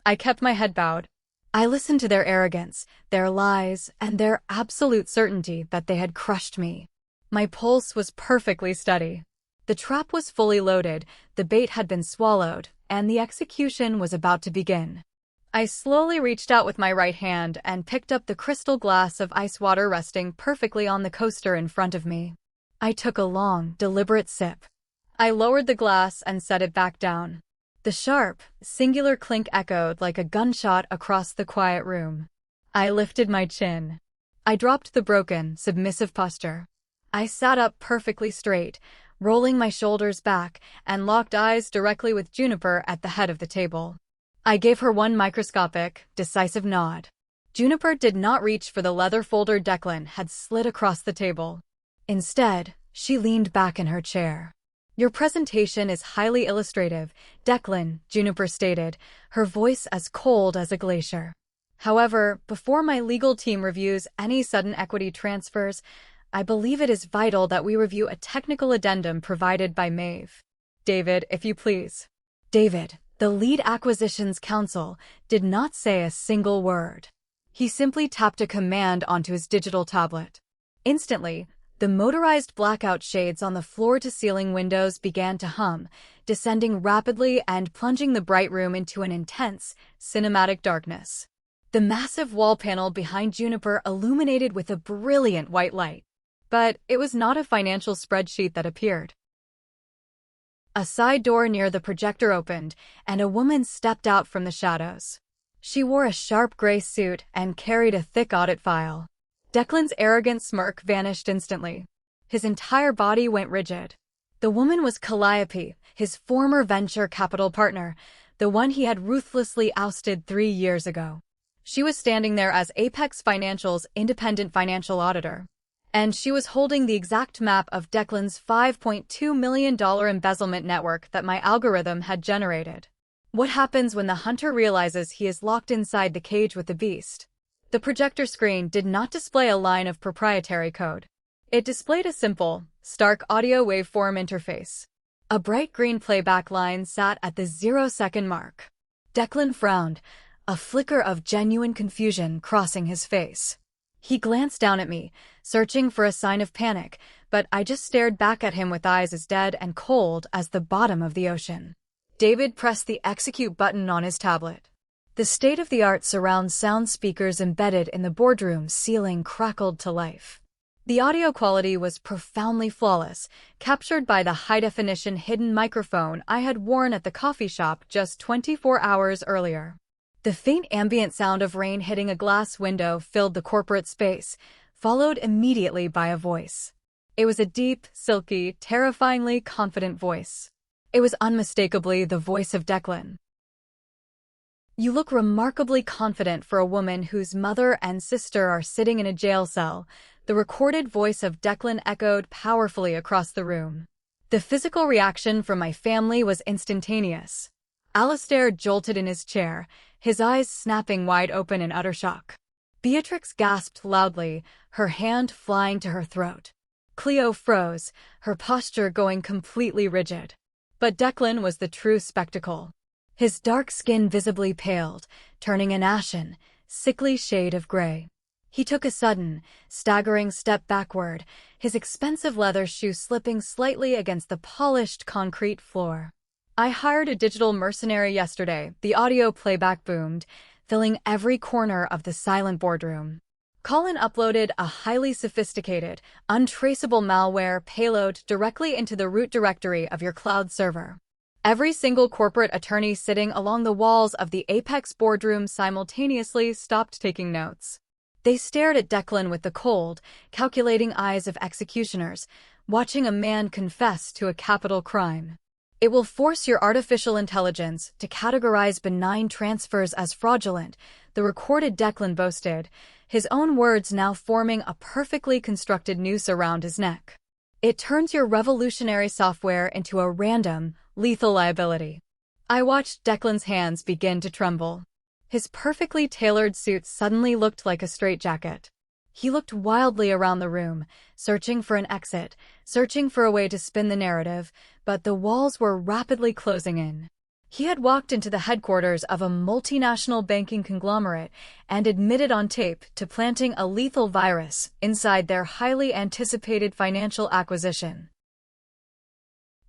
I kept my head bowed. I listened to their arrogance, their lies, and their absolute certainty that they had crushed me. My pulse was perfectly steady. The trap was fully loaded, the bait had been swallowed, and the execution was about to begin. I slowly reached out with my right hand and picked up the crystal glass of ice water resting perfectly on the coaster in front of me. I took a long, deliberate sip. I lowered the glass and set it back down. The sharp, singular clink echoed like a gunshot across the quiet room. I lifted my chin. I dropped the broken, submissive posture. I sat up perfectly straight, rolling my shoulders back, and locked eyes directly with Juniper at the head of the table. I gave her one microscopic, decisive nod. Juniper did not reach for the leather folder Declan had slid across the table. Instead, she leaned back in her chair. "Your presentation is highly illustrative, Declan," Juniper stated, her voice as cold as a glacier. "However, before my legal team reviews any sudden equity transfers, I believe it is vital that we review a technical addendum provided by Maeve. David, if you please." David, the lead acquisitions counsel, did not say a single word. He simply tapped a command onto his digital tablet. Instantly, the motorized blackout shades on the floor-to-ceiling windows began to hum, descending rapidly and plunging the bright room into an intense, cinematic darkness. The massive wall panel behind Juniper illuminated with a brilliant white light. But it was not a financial spreadsheet that appeared. A side door near the projector opened, and a woman stepped out from the shadows. She wore a sharp gray suit and carried a thick audit file. Declan's arrogant smirk vanished instantly. His entire body went rigid. The woman was Calliope, his former venture capital partner, the one he had ruthlessly ousted 3 years ago. She was standing there as Apex Financial's independent financial auditor. And she was holding the exact map of Declan's $5.2 million embezzlement network that my algorithm had generated. What happens when the hunter realizes he is locked inside the cage with the beast? The projector screen did not display a line of proprietary code. It displayed a simple, stark audio waveform interface. A bright green playback line sat at the 0-second mark. Declan frowned, a flicker of genuine confusion crossing his face. He glanced down at me, searching for a sign of panic, but I just stared back at him with eyes as dead and cold as the bottom of the ocean. David pressed the execute button on his tablet. The state-of-the-art surround sound speakers embedded in the boardroom ceiling crackled to life. The audio quality was profoundly flawless, captured by the high-definition hidden microphone I had worn at the coffee shop just 24 hours earlier. The faint ambient sound of rain hitting a glass window filled the corporate space, followed immediately by a voice. It was a deep, silky, terrifyingly confident voice. It was unmistakably the voice of Declan. "You look remarkably confident for a woman whose mother and sister are sitting in a jail cell," the recorded voice of Declan echoed powerfully across the room. The physical reaction from my family was instantaneous. Alistair jolted in his chair, his eyes snapping wide open in utter shock. Beatrix gasped loudly, her hand flying to her throat. Cleo froze, her posture going completely rigid. But Declan was the true spectacle. His dark skin visibly paled, turning an ashen, sickly shade of gray. He took a sudden, staggering step backward, his expensive leather shoe slipping slightly against the polished concrete floor. "I hired a digital mercenary yesterday," the audio playback boomed, filling every corner of the silent boardroom. Colin uploaded a highly sophisticated, untraceable malware payload directly into the root directory of your cloud server. Every single corporate attorney sitting along the walls of the Apex boardroom simultaneously stopped taking notes. They stared at Declan with the cold, calculating eyes of executioners, watching a man confess to a capital crime. "It will force your artificial intelligence to categorize benign transfers as fraudulent," the recorded Declan boasted, his own words now forming a perfectly constructed noose around his neck. "It turns your revolutionary software into a random, lethal liability." I watched Declan's hands begin to tremble. His perfectly tailored suit suddenly looked like a straitjacket. He looked wildly around the room, searching for an exit, searching for a way to spin the narrative, but the walls were rapidly closing in. He had walked into the headquarters of a multinational banking conglomerate and admitted on tape to planting a lethal virus inside their highly anticipated financial acquisition.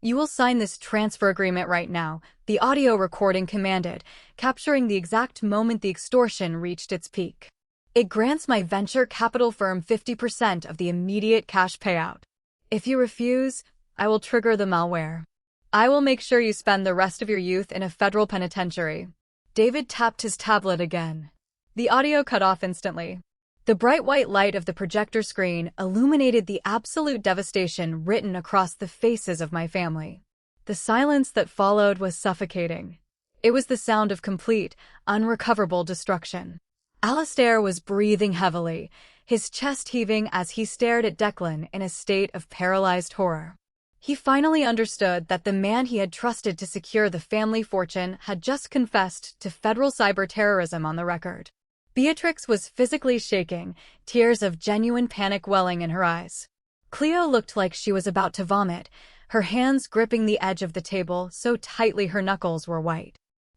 "You will sign this transfer agreement right now," the audio recording commanded, capturing the exact moment the extortion reached its peak. "It grants my venture capital firm 50% of the immediate cash payout. If you refuse, I will trigger the malware. I will make sure you spend the rest of your youth in a federal penitentiary." David tapped his tablet again. The audio cut off instantly. The bright white light of the projector screen illuminated the absolute devastation written across the faces of my family. The silence that followed was suffocating. It was the sound of complete, unrecoverable destruction. Alistair was breathing heavily, his chest heaving as he stared at Declan in a state of paralyzed horror. He finally understood that the man he had trusted to secure the family fortune had just confessed to federal cyber-terrorism on the record. Beatrix was physically shaking, tears of genuine panic welling in her eyes. Cleo looked like she was about to vomit, her hands gripping the edge of the table so tightly her knuckles were white.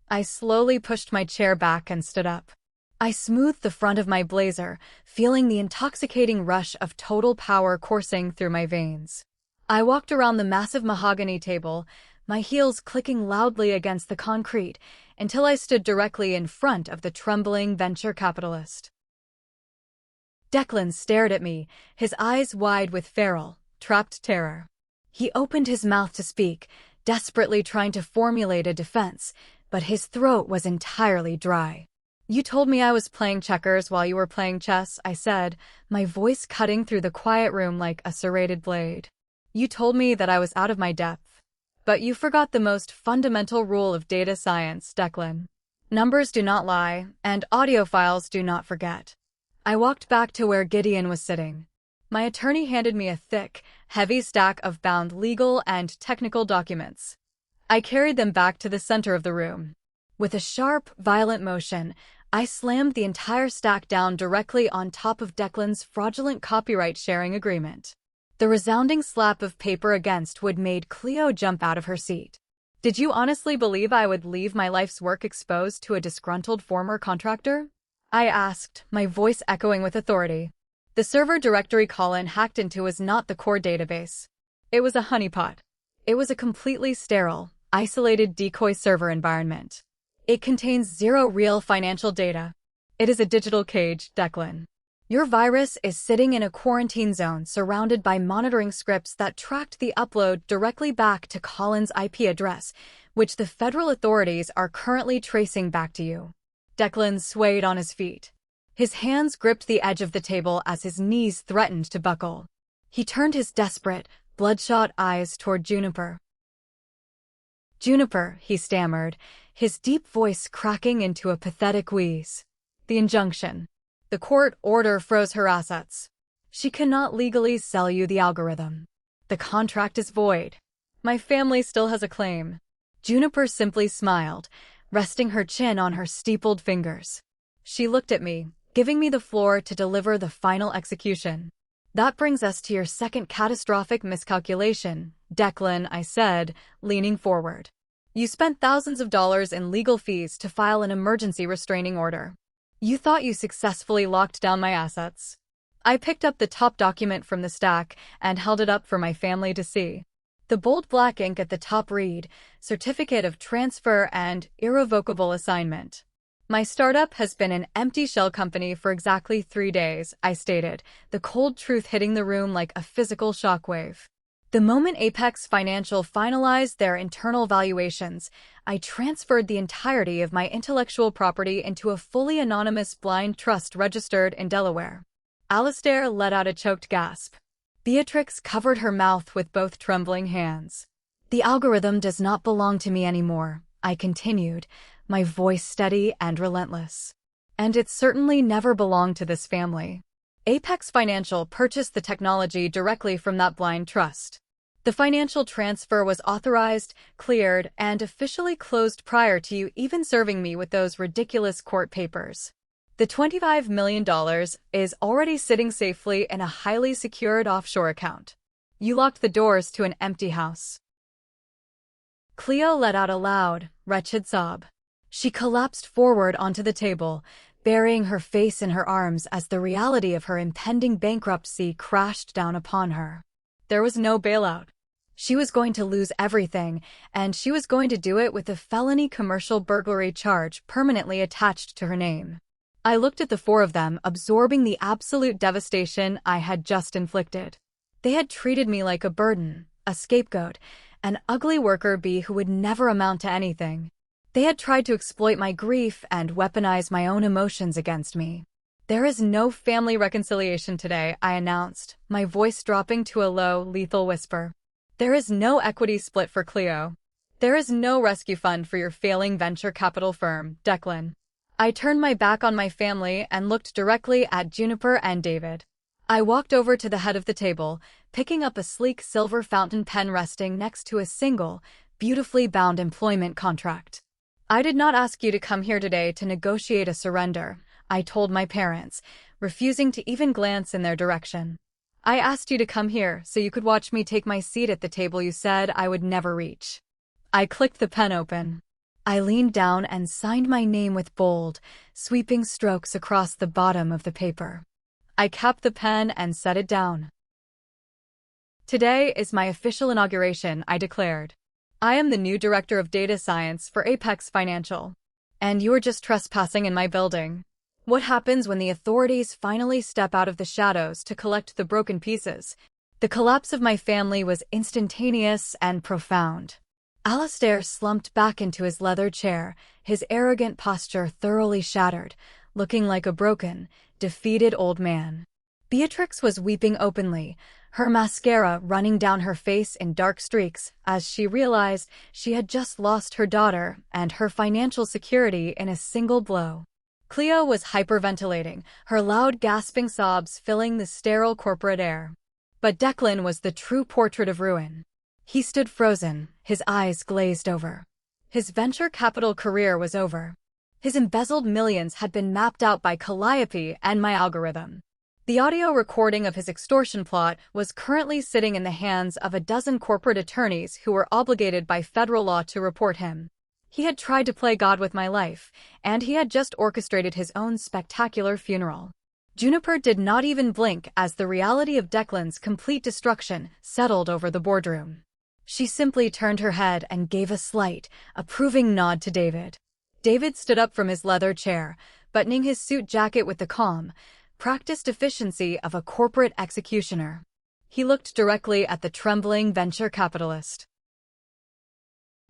I slowly pushed my chair back and stood up. I smoothed the front of my blazer, feeling the intoxicating rush of total power coursing through my veins. I walked around the massive mahogany table, my heels clicking loudly against the concrete, until I stood directly in front of the trembling venture capitalist. Declan stared at me, his eyes wide with feral, trapped terror. He opened his mouth to speak, desperately trying to formulate a defense, but his throat was entirely dry. "You told me I was playing checkers while you were playing chess," I said, my voice cutting through the quiet room like a serrated blade. "You told me that I was out of my depth. But you forgot the most fundamental rule of data science, Declan. Numbers do not lie, and audio files do not forget." I walked back to where Gideon was sitting. My attorney handed me a thick, heavy stack of bound legal and technical documents. I carried them back to the center of the room. With a sharp, violent motion, I slammed the entire stack down directly on top of Declan's fraudulent copyright sharing agreement. The resounding slap of paper against wood made Cleo jump out of her seat. Did you honestly believe I would leave my life's work exposed to a disgruntled former contractor? I asked, my voice echoing with authority. The server directory Colin hacked into was not the core database. It was a honeypot. It was a completely sterile, isolated decoy server environment. It contains zero real financial data. It is a digital cage, Declan. Your virus is sitting in a quarantine zone surrounded by monitoring scripts that tracked the upload directly back to Colin's IP address, which the federal authorities are currently tracing back to you. Declan swayed on his feet. His hands gripped the edge of the table as his knees threatened to buckle. He turned his desperate, bloodshot eyes toward Juniper. Juniper, he stammered, his deep voice cracking into a pathetic wheeze. The injunction. The court order froze her assets. She cannot legally sell you the algorithm. The contract is void. My family still has a claim. Juniper simply smiled, resting her chin on her steepled fingers. She looked at me, giving me the floor to deliver the final execution. That brings us to your second catastrophic miscalculation, Declan, I said, leaning forward. You spent thousands of dollars in legal fees to file an emergency restraining order. You thought you successfully locked down my assets. I picked up the top document from the stack and held it up for my family to see. The bold black ink at the top read, Certificate of Transfer and Irrevocable Assignment. My startup has been an empty shell company for exactly 3 days, I stated, the cold truth hitting the room like a physical shockwave. The moment Apex Financial finalized their internal valuations, I transferred the entirety of my intellectual property into a fully anonymous blind trust registered in Delaware. Alistair let out a choked gasp. Beatrix covered her mouth with both trembling hands. The algorithm does not belong to me anymore, I continued, my voice steady and relentless. And it certainly never belonged to this family. Apex Financial purchased the technology directly from that blind trust. The financial transfer was authorized, cleared, and officially closed prior to you even serving me with those ridiculous court papers. The $25 million is already sitting safely in a highly secured offshore account. You locked the doors to an empty house. Cleo let out a loud, wretched sob. She collapsed forward onto the table, burying her face in her arms as the reality of her impending bankruptcy crashed down upon her. There was no bailout. She was going to lose everything, and she was going to do it with a felony commercial burglary charge permanently attached to her name. I looked at the four of them, absorbing the absolute devastation I had just inflicted. They had treated me like a burden, a scapegoat, an ugly worker bee who would never amount to anything. They had tried to exploit my grief and weaponize my own emotions against me. There is no family reconciliation today, I announced, my voice dropping to a low, lethal whisper. There is no equity split for Cleo. There is no rescue fund for your failing venture capital firm, Declan. I turned my back on my family and looked directly at Juniper and David. I walked over to the head of the table, picking up a sleek silver fountain pen resting next to a single, beautifully bound employment contract. I did not ask you to come here today to negotiate a surrender, I told my parents, refusing to even glance in their direction. I asked you to come here so you could watch me take my seat at the table you said I would never reach. I clicked the pen open. I leaned down and signed my name with bold, sweeping strokes across the bottom of the paper. I capped the pen and set it down. Today is my official inauguration, I declared. I am the new director of data science for Apex Financial. And you are just trespassing in my building. What happens when the authorities finally step out of the shadows to collect the broken pieces? The collapse of my family was instantaneous and profound. Alistair slumped back into his leather chair, his arrogant posture thoroughly shattered, looking like a broken, defeated old man. Beatrix was weeping openly, her mascara running down her face in dark streaks as she realized she had just lost her daughter and her financial security in a single blow. Cleo was hyperventilating, her loud gasping sobs filling the sterile corporate air. But Declan was the true portrait of ruin. He stood frozen, his eyes glazed over. His venture capital career was over. His embezzled millions had been mapped out by Calliope and my algorithm. The audio recording of his extortion plot was currently sitting in the hands of a dozen corporate attorneys who were obligated by federal law to report him. He had tried to play God with my life, and he had just orchestrated his own spectacular funeral. Juniper did not even blink as the reality of Declan's complete destruction settled over the boardroom. She simply turned her head and gave a slight, approving nod to David. David stood up from his leather chair, buttoning his suit jacket with the calm, practiced efficiency of a corporate executioner. He looked directly at the trembling venture capitalist.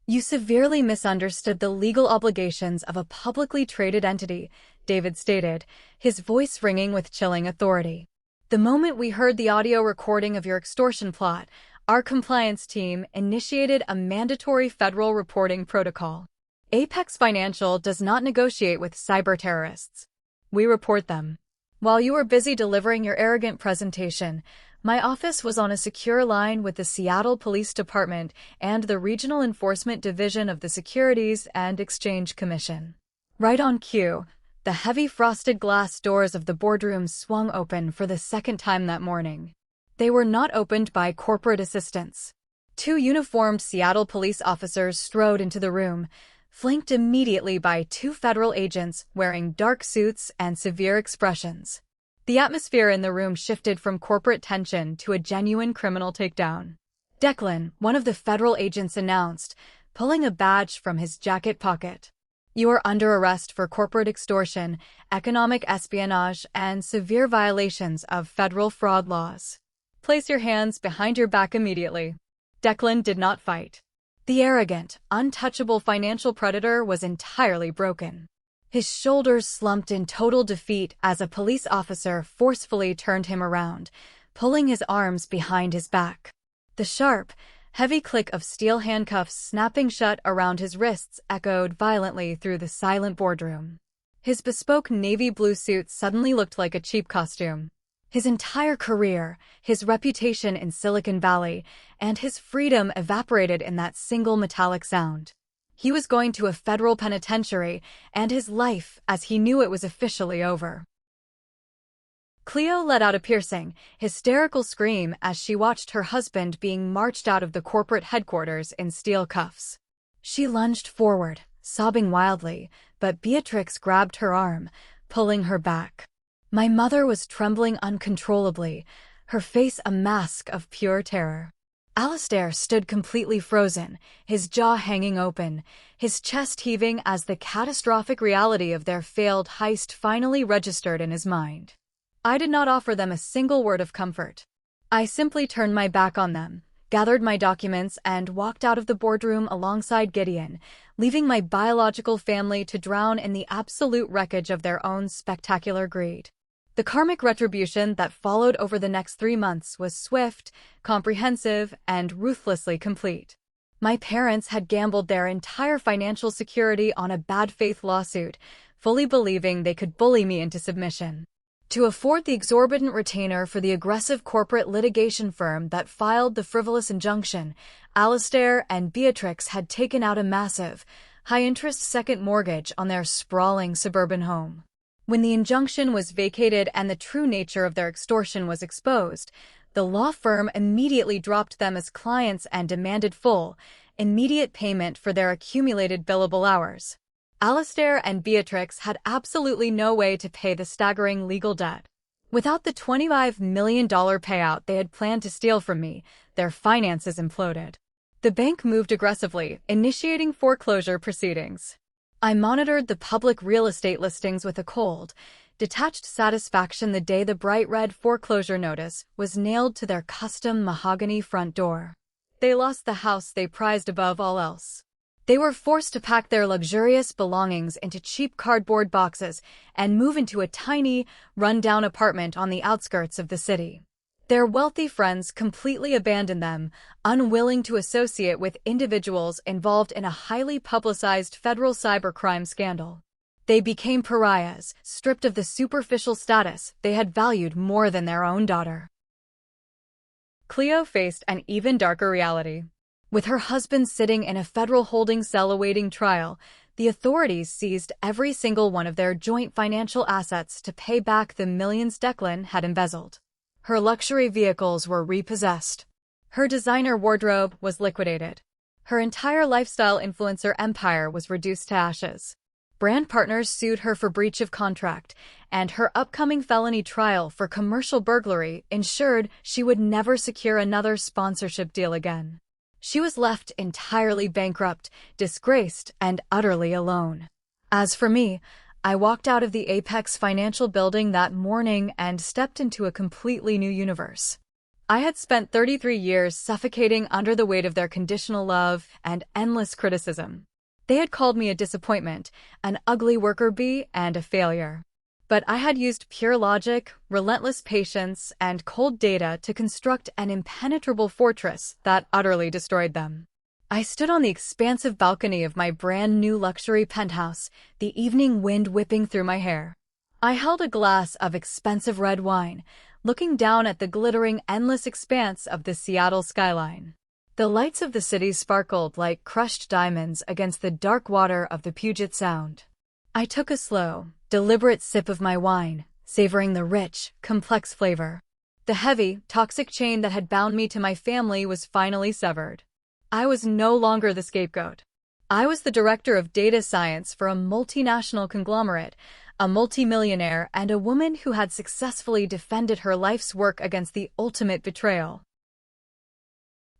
"You severely misunderstood the legal obligations of a publicly traded entity," David stated, his voice ringing with chilling authority. "The moment we heard the audio recording of your extortion plot, our compliance team initiated a mandatory federal reporting protocol. Apex Financial does not negotiate with cyber terrorists. We report them. While you were busy delivering your arrogant presentation, my office was on a secure line with the Seattle Police Department and the Regional Enforcement Division of the Securities and Exchange Commission." Right on cue, the heavy frosted glass doors of the boardroom swung open for the second time that morning. They were not opened by corporate assistants. Two uniformed Seattle police officers strode into the room, flanked immediately by two federal agents wearing dark suits and severe expressions. The atmosphere in the room shifted from corporate tension to a genuine criminal takedown. "Declan," one of the federal agents announced, pulling a badge from his jacket pocket. "You are under arrest for corporate extortion, economic espionage, and severe violations of federal fraud laws. Place your hands behind your back immediately." Declan did not fight. The arrogant, untouchable financial predator was entirely broken. His shoulders slumped in total defeat as a police officer forcefully turned him around, pulling his arms behind his back. The sharp, heavy click of steel handcuffs snapping shut around his wrists echoed violently through the silent boardroom. His bespoke navy blue suit suddenly looked like a cheap costume. His entire career, his reputation in Silicon Valley, and his freedom evaporated in that single metallic sound. He was going to a federal penitentiary, and his life, as he knew it, was officially over. Cleo let out a piercing, hysterical scream as she watched her husband being marched out of the corporate headquarters in steel cuffs. She lunged forward, sobbing wildly, but Beatrix grabbed her arm, pulling her back. My mother was trembling uncontrollably, her face a mask of pure terror. Alistair stood completely frozen, his jaw hanging open, his chest heaving as the catastrophic reality of their failed heist finally registered in his mind. I did not offer them a single word of comfort. I simply turned my back on them, gathered my documents, and walked out of the boardroom alongside Gideon, leaving my biological family to drown in the absolute wreckage of their own spectacular greed. The karmic retribution that followed over the next 3 months was swift, comprehensive, and ruthlessly complete. My parents had gambled their entire financial security on a bad faith lawsuit, fully believing they could bully me into submission. To afford the exorbitant retainer for the aggressive corporate litigation firm that filed the frivolous injunction, Alistair and Beatrix had taken out a massive, high-interest second mortgage on their sprawling suburban home. When the injunction was vacated and the true nature of their extortion was exposed, the law firm immediately dropped them as clients and demanded full, immediate payment for their accumulated billable hours. Alistair and Beatrix had absolutely no way to pay the staggering legal debt. Without the $25 million payout they had planned to steal from me, their finances imploded. The bank moved aggressively, initiating foreclosure proceedings. I monitored the public real estate listings with a cold, detached satisfaction the day the bright red foreclosure notice was nailed to their custom mahogany front door. They lost the house they prized above all else. They were forced to pack their luxurious belongings into cheap cardboard boxes and move into a tiny, run-down apartment on the outskirts of the city. Their wealthy friends completely abandoned them, unwilling to associate with individuals involved in a highly publicized federal cybercrime scandal. They became pariahs, stripped of the superficial status they had valued more than their own daughter. Cleo faced an even darker reality. With her husband sitting in a federal holding cell awaiting trial, the authorities seized every single one of their joint financial assets to pay back the millions Declan had embezzled. Her luxury vehicles were repossessed. Her designer wardrobe was liquidated. Her entire lifestyle influencer empire was reduced to ashes. Brand partners sued her for breach of contract, and her upcoming felony trial for commercial burglary ensured she would never secure another sponsorship deal again. She was left entirely bankrupt, disgraced, and utterly alone. As for me, I walked out of the Apex Financial building that morning and stepped into a completely new universe. I had spent 33 years suffocating under the weight of their conditional love and endless criticism. They had called me a disappointment, an ugly worker bee, and a failure. But I had used pure logic, relentless patience, and cold data to construct an impenetrable fortress that utterly destroyed them. I stood on the expansive balcony of my brand new luxury penthouse, the evening wind whipping through my hair. I held a glass of expensive red wine, looking down at the glittering endless expanse of the Seattle skyline. The lights of the city sparkled like crushed diamonds against the dark water of the Puget Sound. I took a slow, deliberate sip of my wine, savoring the rich, complex flavor. The heavy, toxic chain that had bound me to my family was finally severed. I was no longer the scapegoat. I was the director of data science for a multinational conglomerate, a multimillionaire, and a woman who had successfully defended her life's work against the ultimate betrayal.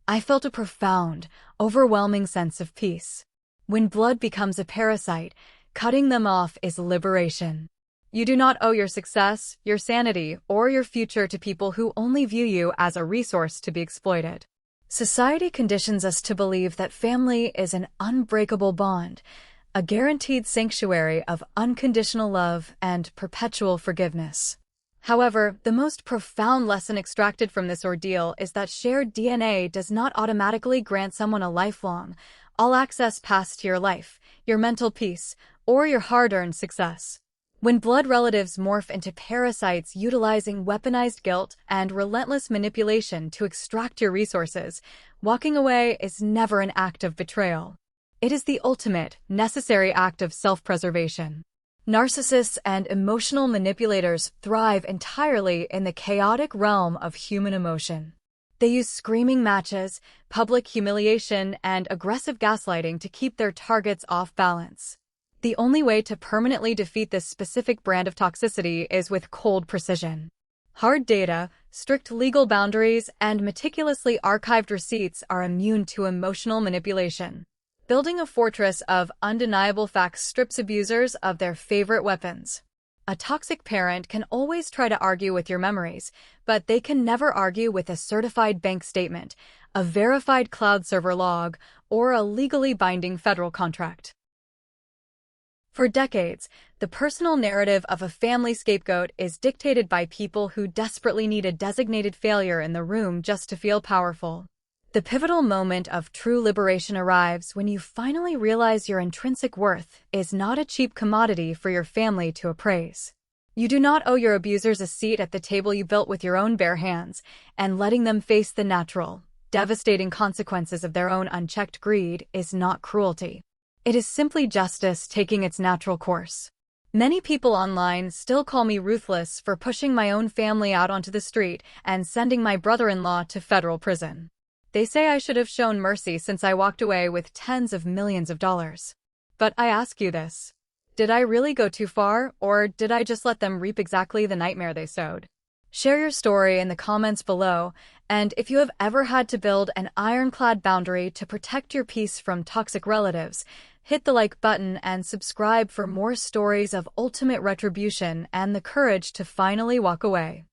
I felt a profound, overwhelming sense of peace. When blood becomes a parasite, cutting them off is liberation. You do not owe your success, your sanity, or your future to people who only view you as a resource to be exploited. Society conditions us to believe that family is an unbreakable bond, a guaranteed sanctuary of unconditional love and perpetual forgiveness. However, the most profound lesson extracted from this ordeal is that shared DNA does not automatically grant someone a lifelong, all-access pass to your life, your mental peace, or your hard-earned success. When blood relatives morph into parasites utilizing weaponized guilt and relentless manipulation to extract your resources, walking away is never an act of betrayal. It is the ultimate, necessary act of self-preservation. Narcissists and emotional manipulators thrive entirely in the chaotic realm of human emotion. They use screaming matches, public humiliation, and aggressive gaslighting to keep their targets off balance. The only way to permanently defeat this specific brand of toxicity is with cold precision. Hard data, strict legal boundaries, and meticulously archived receipts are immune to emotional manipulation. Building a fortress of undeniable facts strips abusers of their favorite weapons. A toxic parent can always try to argue with your memories, but they can never argue with a certified bank statement, a verified cloud server log, or a legally binding federal contract. For decades, the personal narrative of a family scapegoat is dictated by people who desperately need a designated failure in the room just to feel powerful. The pivotal moment of true liberation arrives when you finally realize your intrinsic worth is not a cheap commodity for your family to appraise. You do not owe your abusers a seat at the table you built with your own bare hands, and letting them face the natural, devastating consequences of their own unchecked greed is not cruelty. It is simply justice taking its natural course. Many people online still call me ruthless for pushing my own family out onto the street and sending my brother-in-law to federal prison. They say I should have shown mercy since I walked away with tens of millions of dollars. But I ask you this. Did I really go too far, or did I just let them reap exactly the nightmare they sowed? Share your story in the comments below, and if you have ever had to build an ironclad boundary to protect your peace from toxic relatives, hit the like button and subscribe for more stories of ultimate retribution and the courage to finally walk away.